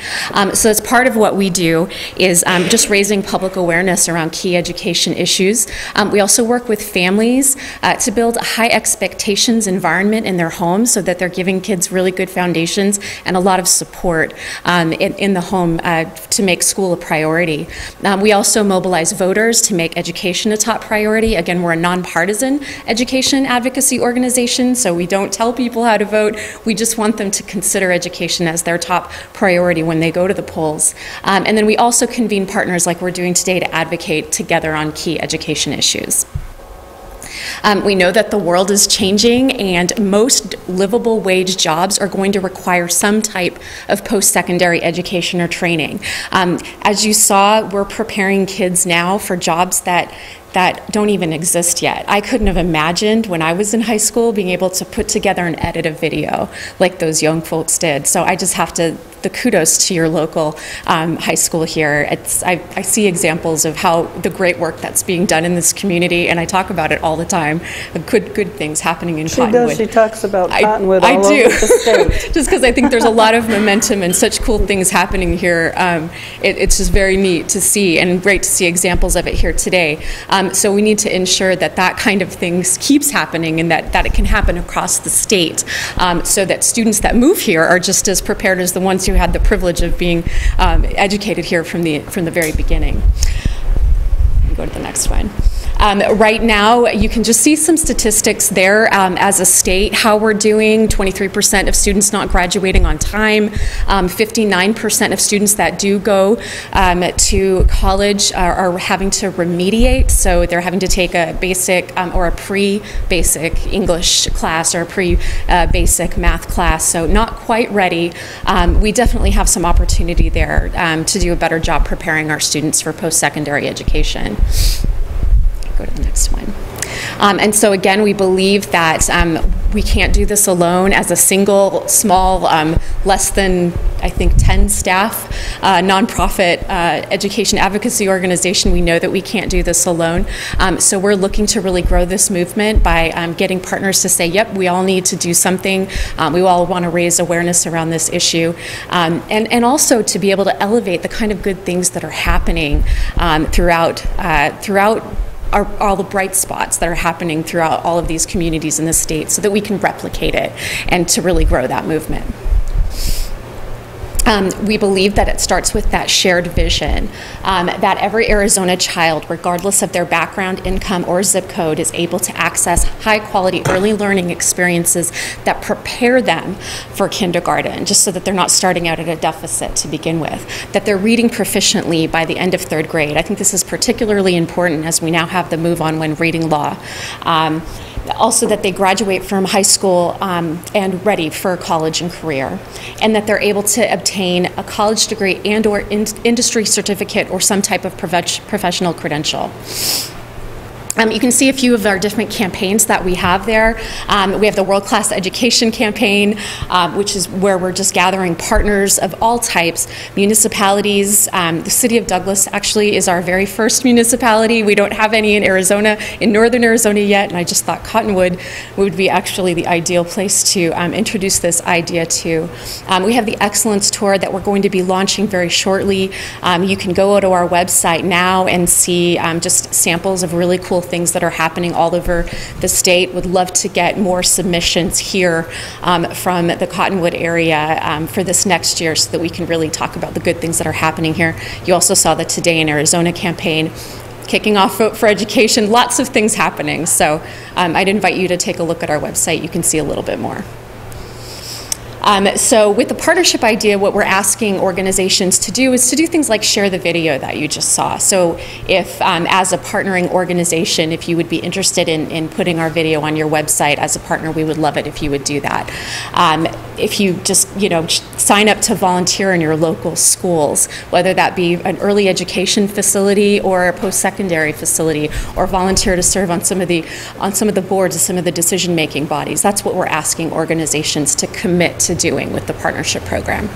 So as part of what we do is just raising public awareness around key education issues. We also work with families to build a high expectations environment in their homes so that they're giving kids really good foundations and a lot of support in the home to make school a priority. We also mobilize voters to make education a top priority. Again, we're a nonpartisan education advocacy organization, so we don't tell people how to vote. We just want them to consider education as their top priority when they go to the polls. And then we also convene partners like we're doing today to advocate together on key education issues. We know that the world is changing and most livable wage jobs are going to require some type of post-secondary education or training. As you saw, we're preparing kids now for jobs that don't even exist yet. I couldn't have imagined when I was in high school being able to put together and edit a video like those young folks did. So I just have to, the kudos to your local high school here. I see examples of how the great work that's being done in this community, and I talk about it all the time, the good things happening in Cottonwood. She talks about Cottonwood I all do. over the state. Just because I think there's a lot of momentum and such cool things happening here. It's just very neat to see and great to see examples of it here today. So we need to ensure that that kind of things keeps happening and that it can happen across the state so that students that move here are just as prepared as the ones who had the privilege of being educated here from the very beginning. Go to the next one. Right now, you can just see some statistics there as a state, how we're doing. 23% of students not graduating on time. 59% of students that do go to college are having to remediate. So they're having to take a basic or a pre-basic English class or a pre-basic math class. So not quite ready. We definitely have some opportunity there to do a better job preparing our students for post-secondary education. Go to the next one. And so again, we believe that we can't do this alone as a single, small, less than, I think, 10 staff, nonprofit education advocacy organization. We know that we can't do this alone. So we're looking to really grow this movement by getting partners to say, yep, we all need to do something. We all want to raise awareness around this issue. And also to be able to elevate the kind of good things that are happening throughout all the bright spots that are happening throughout all of these communities in the state so that we can replicate it and to really grow that movement. We believe that it starts with that shared vision, that every Arizona child, regardless of their background, income, or zip code, is able to access high-quality early learning experiences that prepare them for kindergarten, just so that they're not starting out at a deficit to begin with, that they're reading proficiently by the end of 3rd grade. I think this is particularly important as we now have the move on when reading law. Also that they graduate from high school and ready for college and career, and that they're able to obtain a college degree and or industry certificate or some type of professional credential. You can see a few of our different campaigns that we have there. We have the World Class Education campaign, which is where we're just gathering partners of all types, municipalities. The city of Douglas actually is our very first municipality. We don't have any in Arizona, in northern Arizona yet, and I just thought Cottonwood would be actually the ideal place to introduce this idea to. We have the Excellence Tour that we're going to be launching very shortly. You can go to our website now and see just samples of really cool things that are happening all over the state. Would love to get more submissions here from the Cottonwood area for this next year so that we can really talk about the good things that are happening here. You also saw the Today in Arizona campaign kicking off Vote for Education, lots of things happening. So I'd invite you to take a look at our website. You can see a little bit more. So with the partnership idea, what we're asking organizations to do is to do things like share the video that you just saw. So if, as a partnering organization, if you would be interested in putting our video on your website as a partner, we would love it if you would do that. If you just, sign up to volunteer in your local schools, whether that be an early education facility or a post-secondary facility, or volunteer to serve on some of the boards of some of the decision-making bodies. That's what we're asking organizations to commit to doing with the partnership program.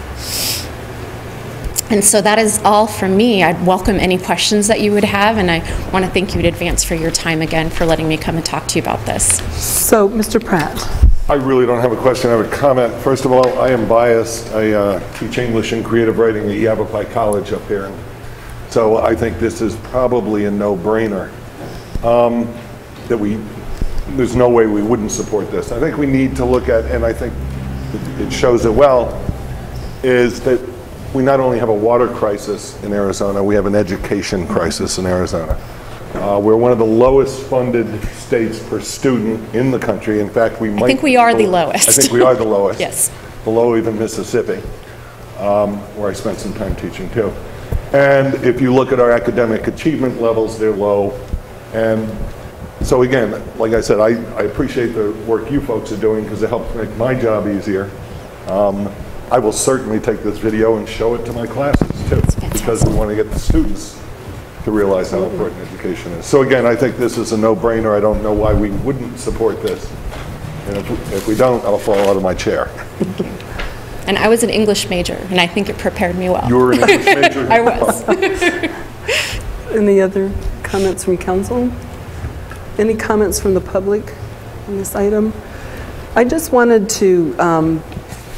And so that is all from me. I'd welcome any questions that you would have, and I want to thank you in advance for your time again for letting me come and talk to you about this. So, Mr. Pratt. I really don't have a question, I have a comment. First of all, I am biased. I teach English and creative writing at Yavapai College up here. And so I think this is probably a no-brainer. There's no way we wouldn't support this. I think we need to look at, and I think it shows it well, is that we not only have a water crisis in Arizona, we have an education crisis in Arizona. We're one of the lowest funded states per student in the country. In fact, I think we are the lowest. I think we are the lowest. Yes. Below even Mississippi, where I spent some time teaching too. And if you look at our academic achievement levels, they're low. And so again, like I said, I appreciate the work you folks are doing because it helps make my job easier. I will certainly take this video and show it to my classes too, because we want to get the students to realize how important education is. So again, I think this is a no-brainer. I don't know why we wouldn't support this. And if we don't, I'll fall out of my chair. And I was an English major, and I think it prepared me well. You were an English major? I was. Any other comments from council? Any comments from the public on this item? I just wanted to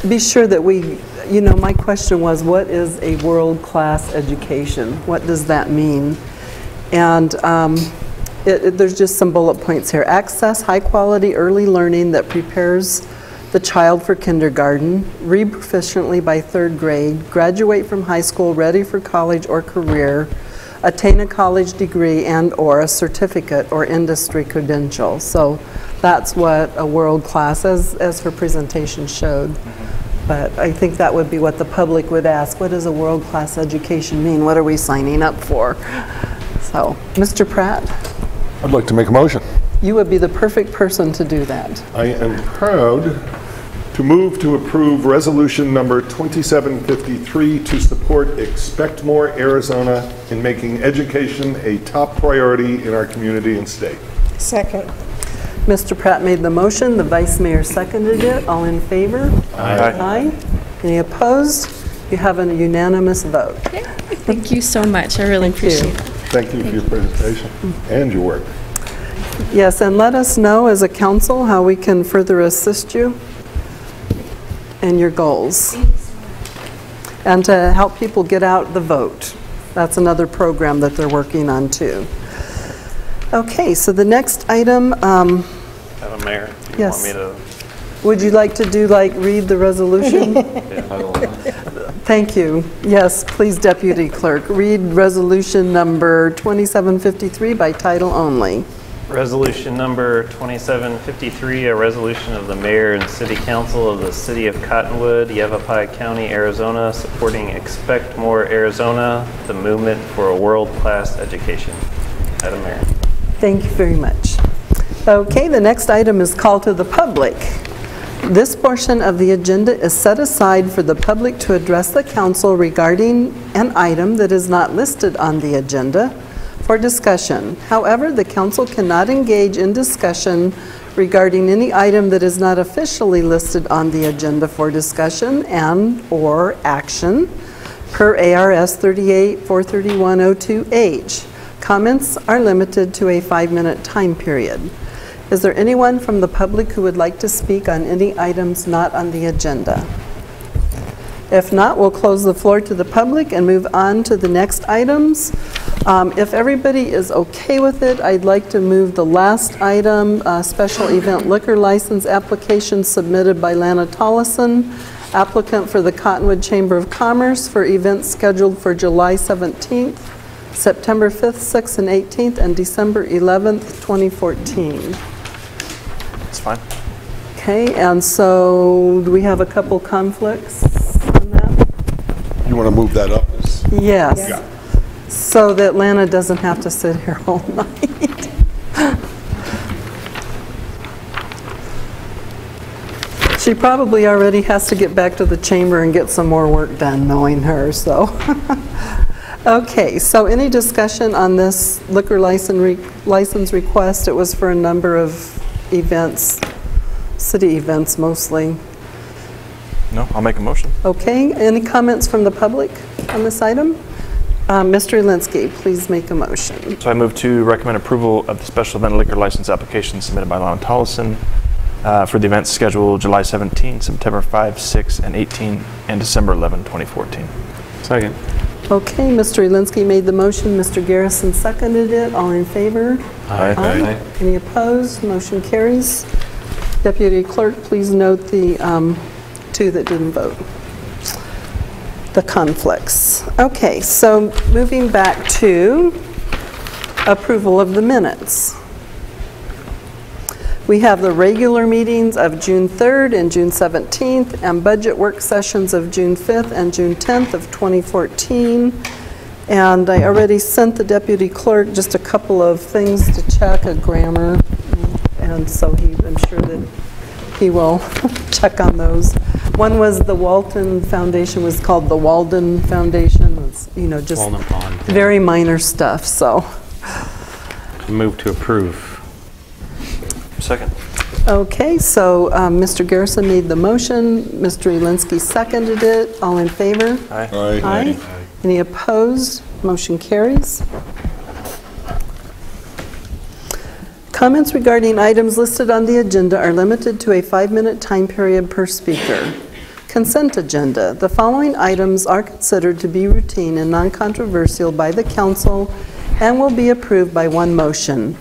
be sure that we, my question was, what is a world-class education? What does that mean? And there's just some bullet points here. Access high-quality early learning that prepares the child for kindergarten, read proficiently by 3rd grade, graduate from high school ready for college or career, attain a college degree and/or a certificate or industry credential. So that's what a world-class, as her presentation showed. But I think that would be what the public would ask. What does a world-class education mean? What are we signing up for? So, Mr. Pratt? I'd like to make a motion. You would be the perfect person to do that. I am proud to move to approve resolution number 2753 to support Expect More Arizona in making education a top priority in our community and state. Second. Mr. Pratt made the motion, the Vice Mayor seconded it. All in favor? Aye. Aye. Any opposed? You have a unanimous vote. Okay. Thank you so much. I really appreciate it. Thank you for your presentation and your work. Yes, and let us know as a council how we can further assist you in your goals. And to help people get out the vote. That's another program that they're working on too. Okay, so the next item. Madam Mayor, do you yes. want me to? Would you like to read the resolution? Thank you. Yes, please, Deputy Clerk. Read resolution number 2753 by title only. Resolution number 2753, a resolution of the Mayor and City Council of the City of Cottonwood, Yavapai County, Arizona, supporting Expect More Arizona, the movement for a world-class education. Madam Mayor. Thank you very much. Okay, the next item is call to the public. This portion of the agenda is set aside for the public to address the council regarding an item that is not listed on the agenda for discussion. However, the council cannot engage in discussion regarding any item that is not officially listed on the agenda for discussion and/or action per A.R.S. 38-431-02H. Comments are limited to a 5-minute time period. Is there anyone from the public who would like to speak on any items not on the agenda? If not, we'll close the floor to the public and move on to the next items. If everybody is okay with it, I'd like to move the last item, special event liquor license application submitted by LANA TOLLESON, applicant for the Cottonwood Chamber of Commerce for events scheduled for July 17th, September 5th, 6th, and 18th, and December 11th, 2014. It's fine. Okay, and so do we have a couple conflicts on that? You want to move that up? Yes. Yeah. So that LANA doesn't have to sit here all night. She probably already has to get back to the chamber and get some more work done, knowing her, so. Okay, so any discussion on this liquor license request? It was for a number of events, city events mostly. No, I'll make a motion. Okay, any comments from the public on this item? Mr. Elinsky, please make a motion. So I move to recommend approval of the special event liquor license application submitted by LANA TOLLESON for the events scheduled July 17, September 5, 6, and 18, and December 11, 2014. Second. Okay, Mr. Elinsky made the motion. Mr. Garrison seconded it. All in favor? Aye. Aye. Any opposed? Motion carries. Deputy Clerk, please note the two that didn't vote. The conflicts. Okay, so moving back to approval of the minutes. We have the regular meetings of June 3rd and June 17th and budget work sessions of June 5th and June 10th of 2014. And I already sent the deputy clerk just a couple of things to check, a grammar, and so I'm sure that he will check on those. One was the Walton Foundation was called the Walden Foundation. It's, you know, just very minor stuff, so. Move to approve. Second. Okay, so Mr. Garrison made the motion. Mr. Elinsky seconded it. All in favor? Aye. Aye. Aye. Any opposed? Motion carries. Comments regarding items listed on the agenda are limited to a 5-minute time period per speaker. Consent agenda. The following items are considered to be routine and non-controversial by the council and will be approved by one motion.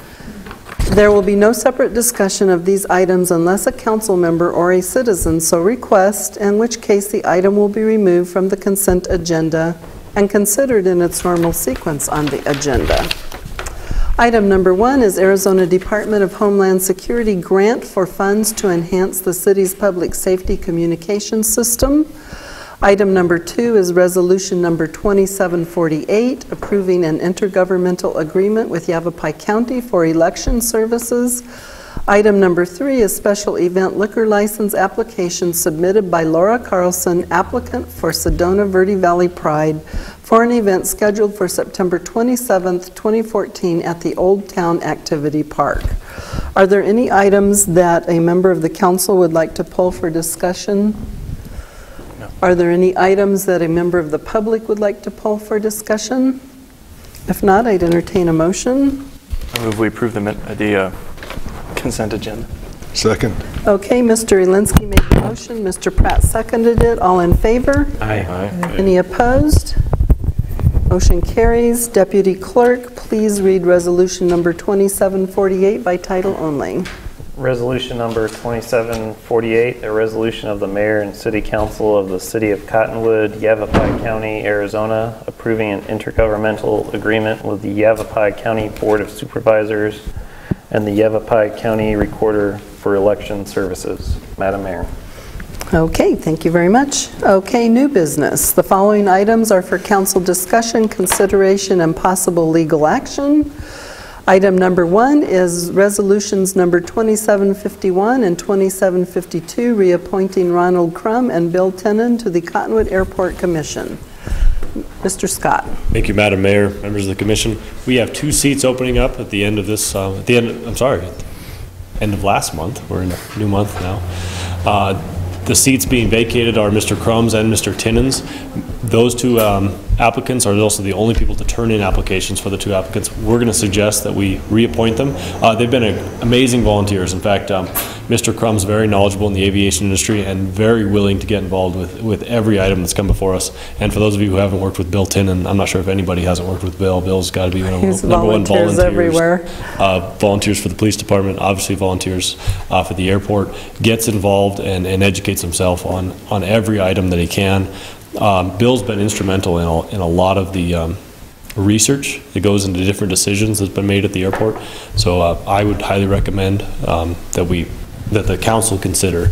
There will be no separate discussion of these items unless a council member or a citizen so requests, in which case the item will be removed from the consent agenda and considered in its normal sequence on the agenda. Item number 1 is Arizona Department of Homeland Security grant for funds to enhance the city's public safety communication system. Item number 2 is resolution number 2748, approving an intergovernmental agreement with Yavapai County for election services. Item number 3 is special event liquor license application submitted by Laura Carlson, applicant for Sedona Verde Valley Pride, for an event scheduled for September 27th, 2014 at the Old Town Activity Park. Are there any items that a member of the council would like to pull for discussion? Are there any items that a member of the public would like to pull for discussion? If not, I'd entertain a motion. I move we approve the consent agenda. Second. Okay, Mr. Elinsky made the motion. Mr. Pratt seconded it. All in favor? Aye. Any opposed? Motion carries. Deputy Clerk, please read resolution number 2748 by title only. Resolution number 2748, a resolution of the Mayor and City Council of the City of Cottonwood, Yavapai County, Arizona, approving an intergovernmental agreement with the Yavapai County Board of Supervisors and the Yavapai County Recorder for election services. Madam Mayor. Okay, thank you very much. Okay, new business. The following items are for council discussion, consideration, and possible legal action. Item number 1 is resolutions number 2751 and 2752, reappointing Ronald KRUMM and Bill TINNIN to the Cottonwood Airport Commission. Mr. Scott. Thank you, Madam Mayor, members of the Commission. We have 2 seats opening up at the end of this, end of last month. We're in a new month now. The seats being vacated are Mr. KRUMM's and Mr. TINNIN's. Those 2 applicants are also the only people to turn in applications for the 2 applicants. We're going to suggest that we reappoint them. They've been amazing volunteers. In fact, Mr. KRUMM's very knowledgeable in the aviation industry and very willing to get involved with every item that's come before us. And for those of you who haven't worked with Bill TINNIN, I'm not sure if anybody hasn't worked with Bill. Bill's got to be one of the number 1 volunteers everywhere. Volunteers for the police department, obviously volunteers for the airport, gets involved and educates himself on every item that he can. Bill's been instrumental in a lot of the research that goes into different decisions that's been made at the airport. So I would highly recommend that we that the council consider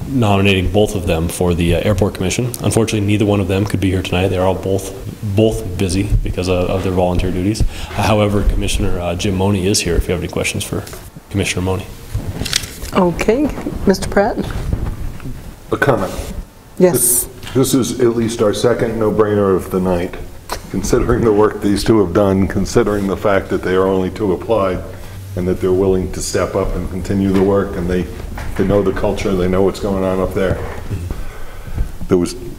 nominating both of them for the Airport Commission. Unfortunately, neither one of them could be here tonight. They're all both busy because of their volunteer duties. However, Commissioner Jim Money is here if you have any questions for Commissioner Money. Okay, Mr. Pratt? A comment. Yes. This is at least our second no-brainer of the night, considering the work these two have done, considering the fact that they are only two applied, and that they're willing to step up and continue the work, and they know the culture, they know what's going on up there.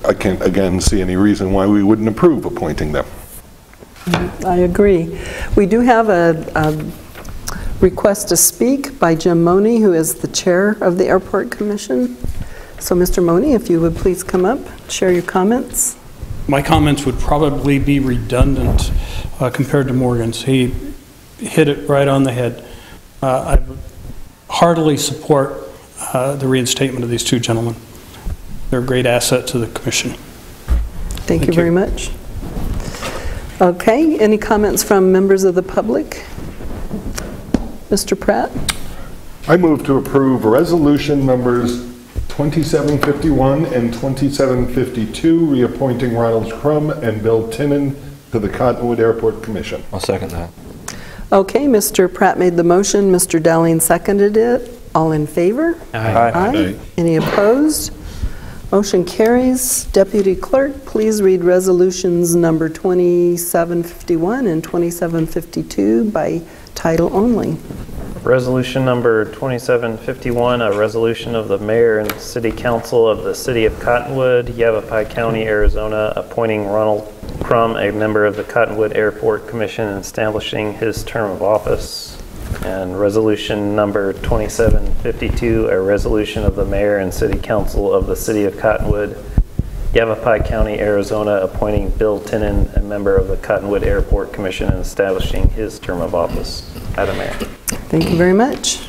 I can't, again, see any reason why we wouldn't approve appointing them. I agree. We do have a request to speak by Jim Money, who is the chair of the Airport Commission. So, Mr. Money, if you would please come up, share your comments. My comments would probably be redundant compared to Morgan's. He hit it right on the head. I heartily support the reinstatement of these two gentlemen. They're a great asset to the commission. Thank you very much. Okay, any comments from members of the public? Mr. Pratt? I move to approve resolution numbers 2751 and 2752, reappointing Ronald KRUMM and Bill TINNIN to the Cottonwood Airport Commission. I'll second that. Okay, Mr. Pratt made the motion, Mr. Dowling seconded it. All in favor? Aye. Aye. Any opposed? Motion carries. Deputy Clerk, please read resolutions number 2751 and 2752 by title only. Resolution number 2751, a resolution of the Mayor and City Council of the City of Cottonwood, Yavapai County, Arizona, appointing Ronald KRUMM a member of the Cottonwood Airport Commission and establishing his term of office. And resolution number 2752, a resolution of the Mayor and City Council of the City of Cottonwood, Yavapai County, Arizona, appointing Bill TINNIN a member of the Cottonwood Airport Commission and establishing his term of office. Madam Mayor. Thank you very much.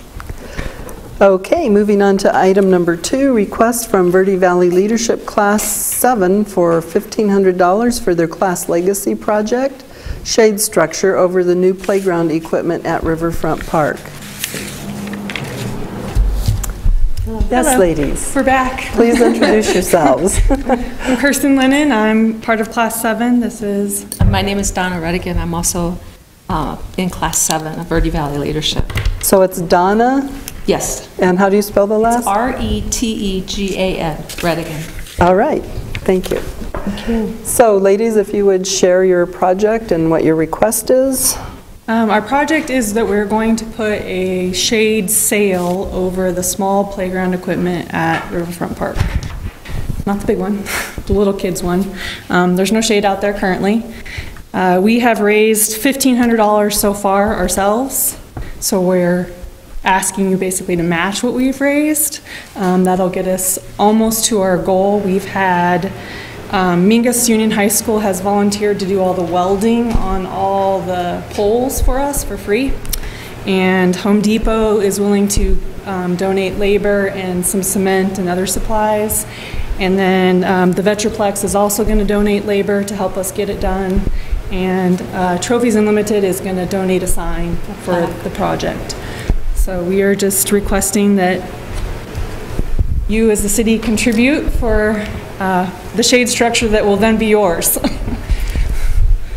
Okay, moving on to item number 2, request from Verde Valley Leadership Class 7 for $1,500 for their Class Legacy project, shade structure over the new playground equipment at Riverfront Park. Yes, hello. Ladies. We're back. Please introduce yourselves. I'm Kirsten Lennon. I'm part of Class 7. My name is Donna Redigan. I'm also in Class 7 of Verde Valley Leadership. So it's Donna? Yes. And how do you spell the last? It's R-E-T-E-G-A-N, Redigan. All right. Thank you. Thank you. So, ladies, if you would share your project and what your request is. Our project is that we're going to put a shade sail over the small playground equipment at Riverfront Park. Not the big one, the little kids one. There's no shade out there currently. We have raised $1,500 so far ourselves, so we're asking you basically to match what we've raised. That'll get us almost to our goal. We've had Mingus Union High School has volunteered to do all the welding on all the poles for us for free. And Home Depot is willing to donate labor and some cement and other supplies. And then the Vetroplex is also going to donate labor to help us get it done. And Trophies Unlimited is going to donate a sign for the project. So we are just requesting that you as the city contribute for the shade structure that will then be yours.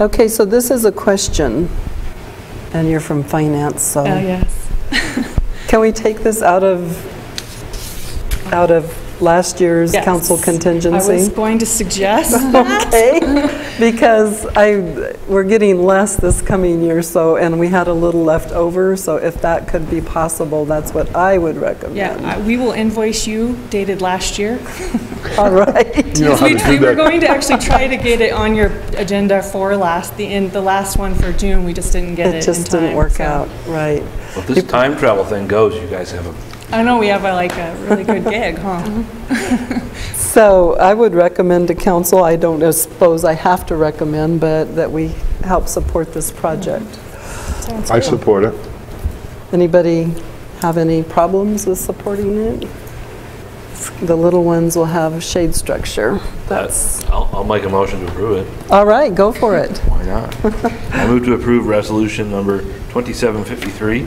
Okay, so this is a question, and you're from finance, so. Yes. Can we take this out of last year's council contingency? I was going to suggest that. Okay, because we're getting less this coming year, so, and we had a little left over, so if that could be possible, that's what I would recommend. Yeah, we will invoice you dated last year. All right. We were going to actually try to get it on your agenda for the last one for June. We just didn't get it in time. It just didn't work out, right. Well, if this time travel thing goes, you guys have a... I know we have a really good gig, huh? So I would recommend to council, I don't suppose I have to recommend, but that we help support this project. I support it. Anybody have any problems with supporting it? The little ones will have shade structure. I'll make a motion to approve it. All right, go for it. Why not? I move to approve resolution number 2753.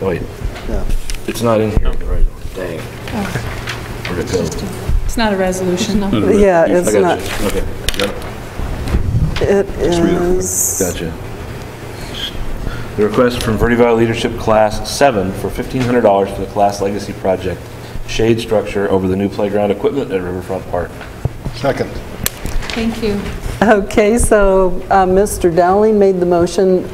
Oh, wait. Yeah. It's not in here, right? Dang. Where'd it go? It's not a resolution. Yeah, it's I got not. you. Okay. Got it. It is. Gotcha. The request from Verde Valley Leadership Class 7 for $1,500 for the Class Legacy Project shade structure over the new playground equipment at Riverfront Park. Second. Thank you. Okay, so Mr. Dowling made the motion.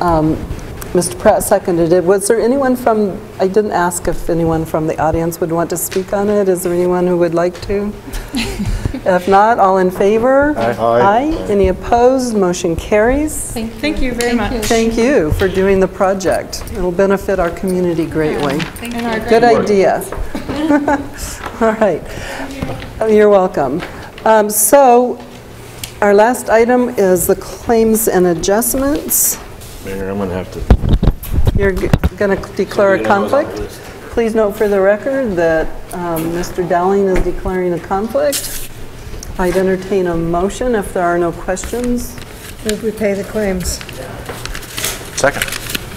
Mr. Pratt seconded it. Was there anyone from, I didn't ask if anyone from the audience would want to speak on it. Is there anyone who would like to? If not, all in favor? Aye. Aye. Any opposed? Motion carries. Thank you very much. Thank you for doing the project. It'll benefit our community greatly. And our Good idea. All right. You're welcome. So our last item is the claims and adjustments. Mayor, I'm going to have to... You're going to declare a conflict? Please note for the record that Mr. Dowling is declaring a conflict. I'd entertain a motion if there are no questions. Move we pay the claims. Second.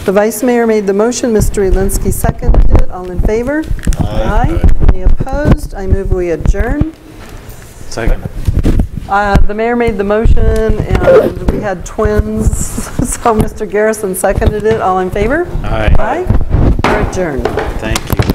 The Vice Mayor made the motion. Mr. Elinsky seconded it. All in favor? Aye. Any opposed? I move we adjourn. Second. The Mayor made the motion, and we had twins, so Mr. Garrison seconded it. All in favor? Aye. Aye. We're adjourned. Thank you.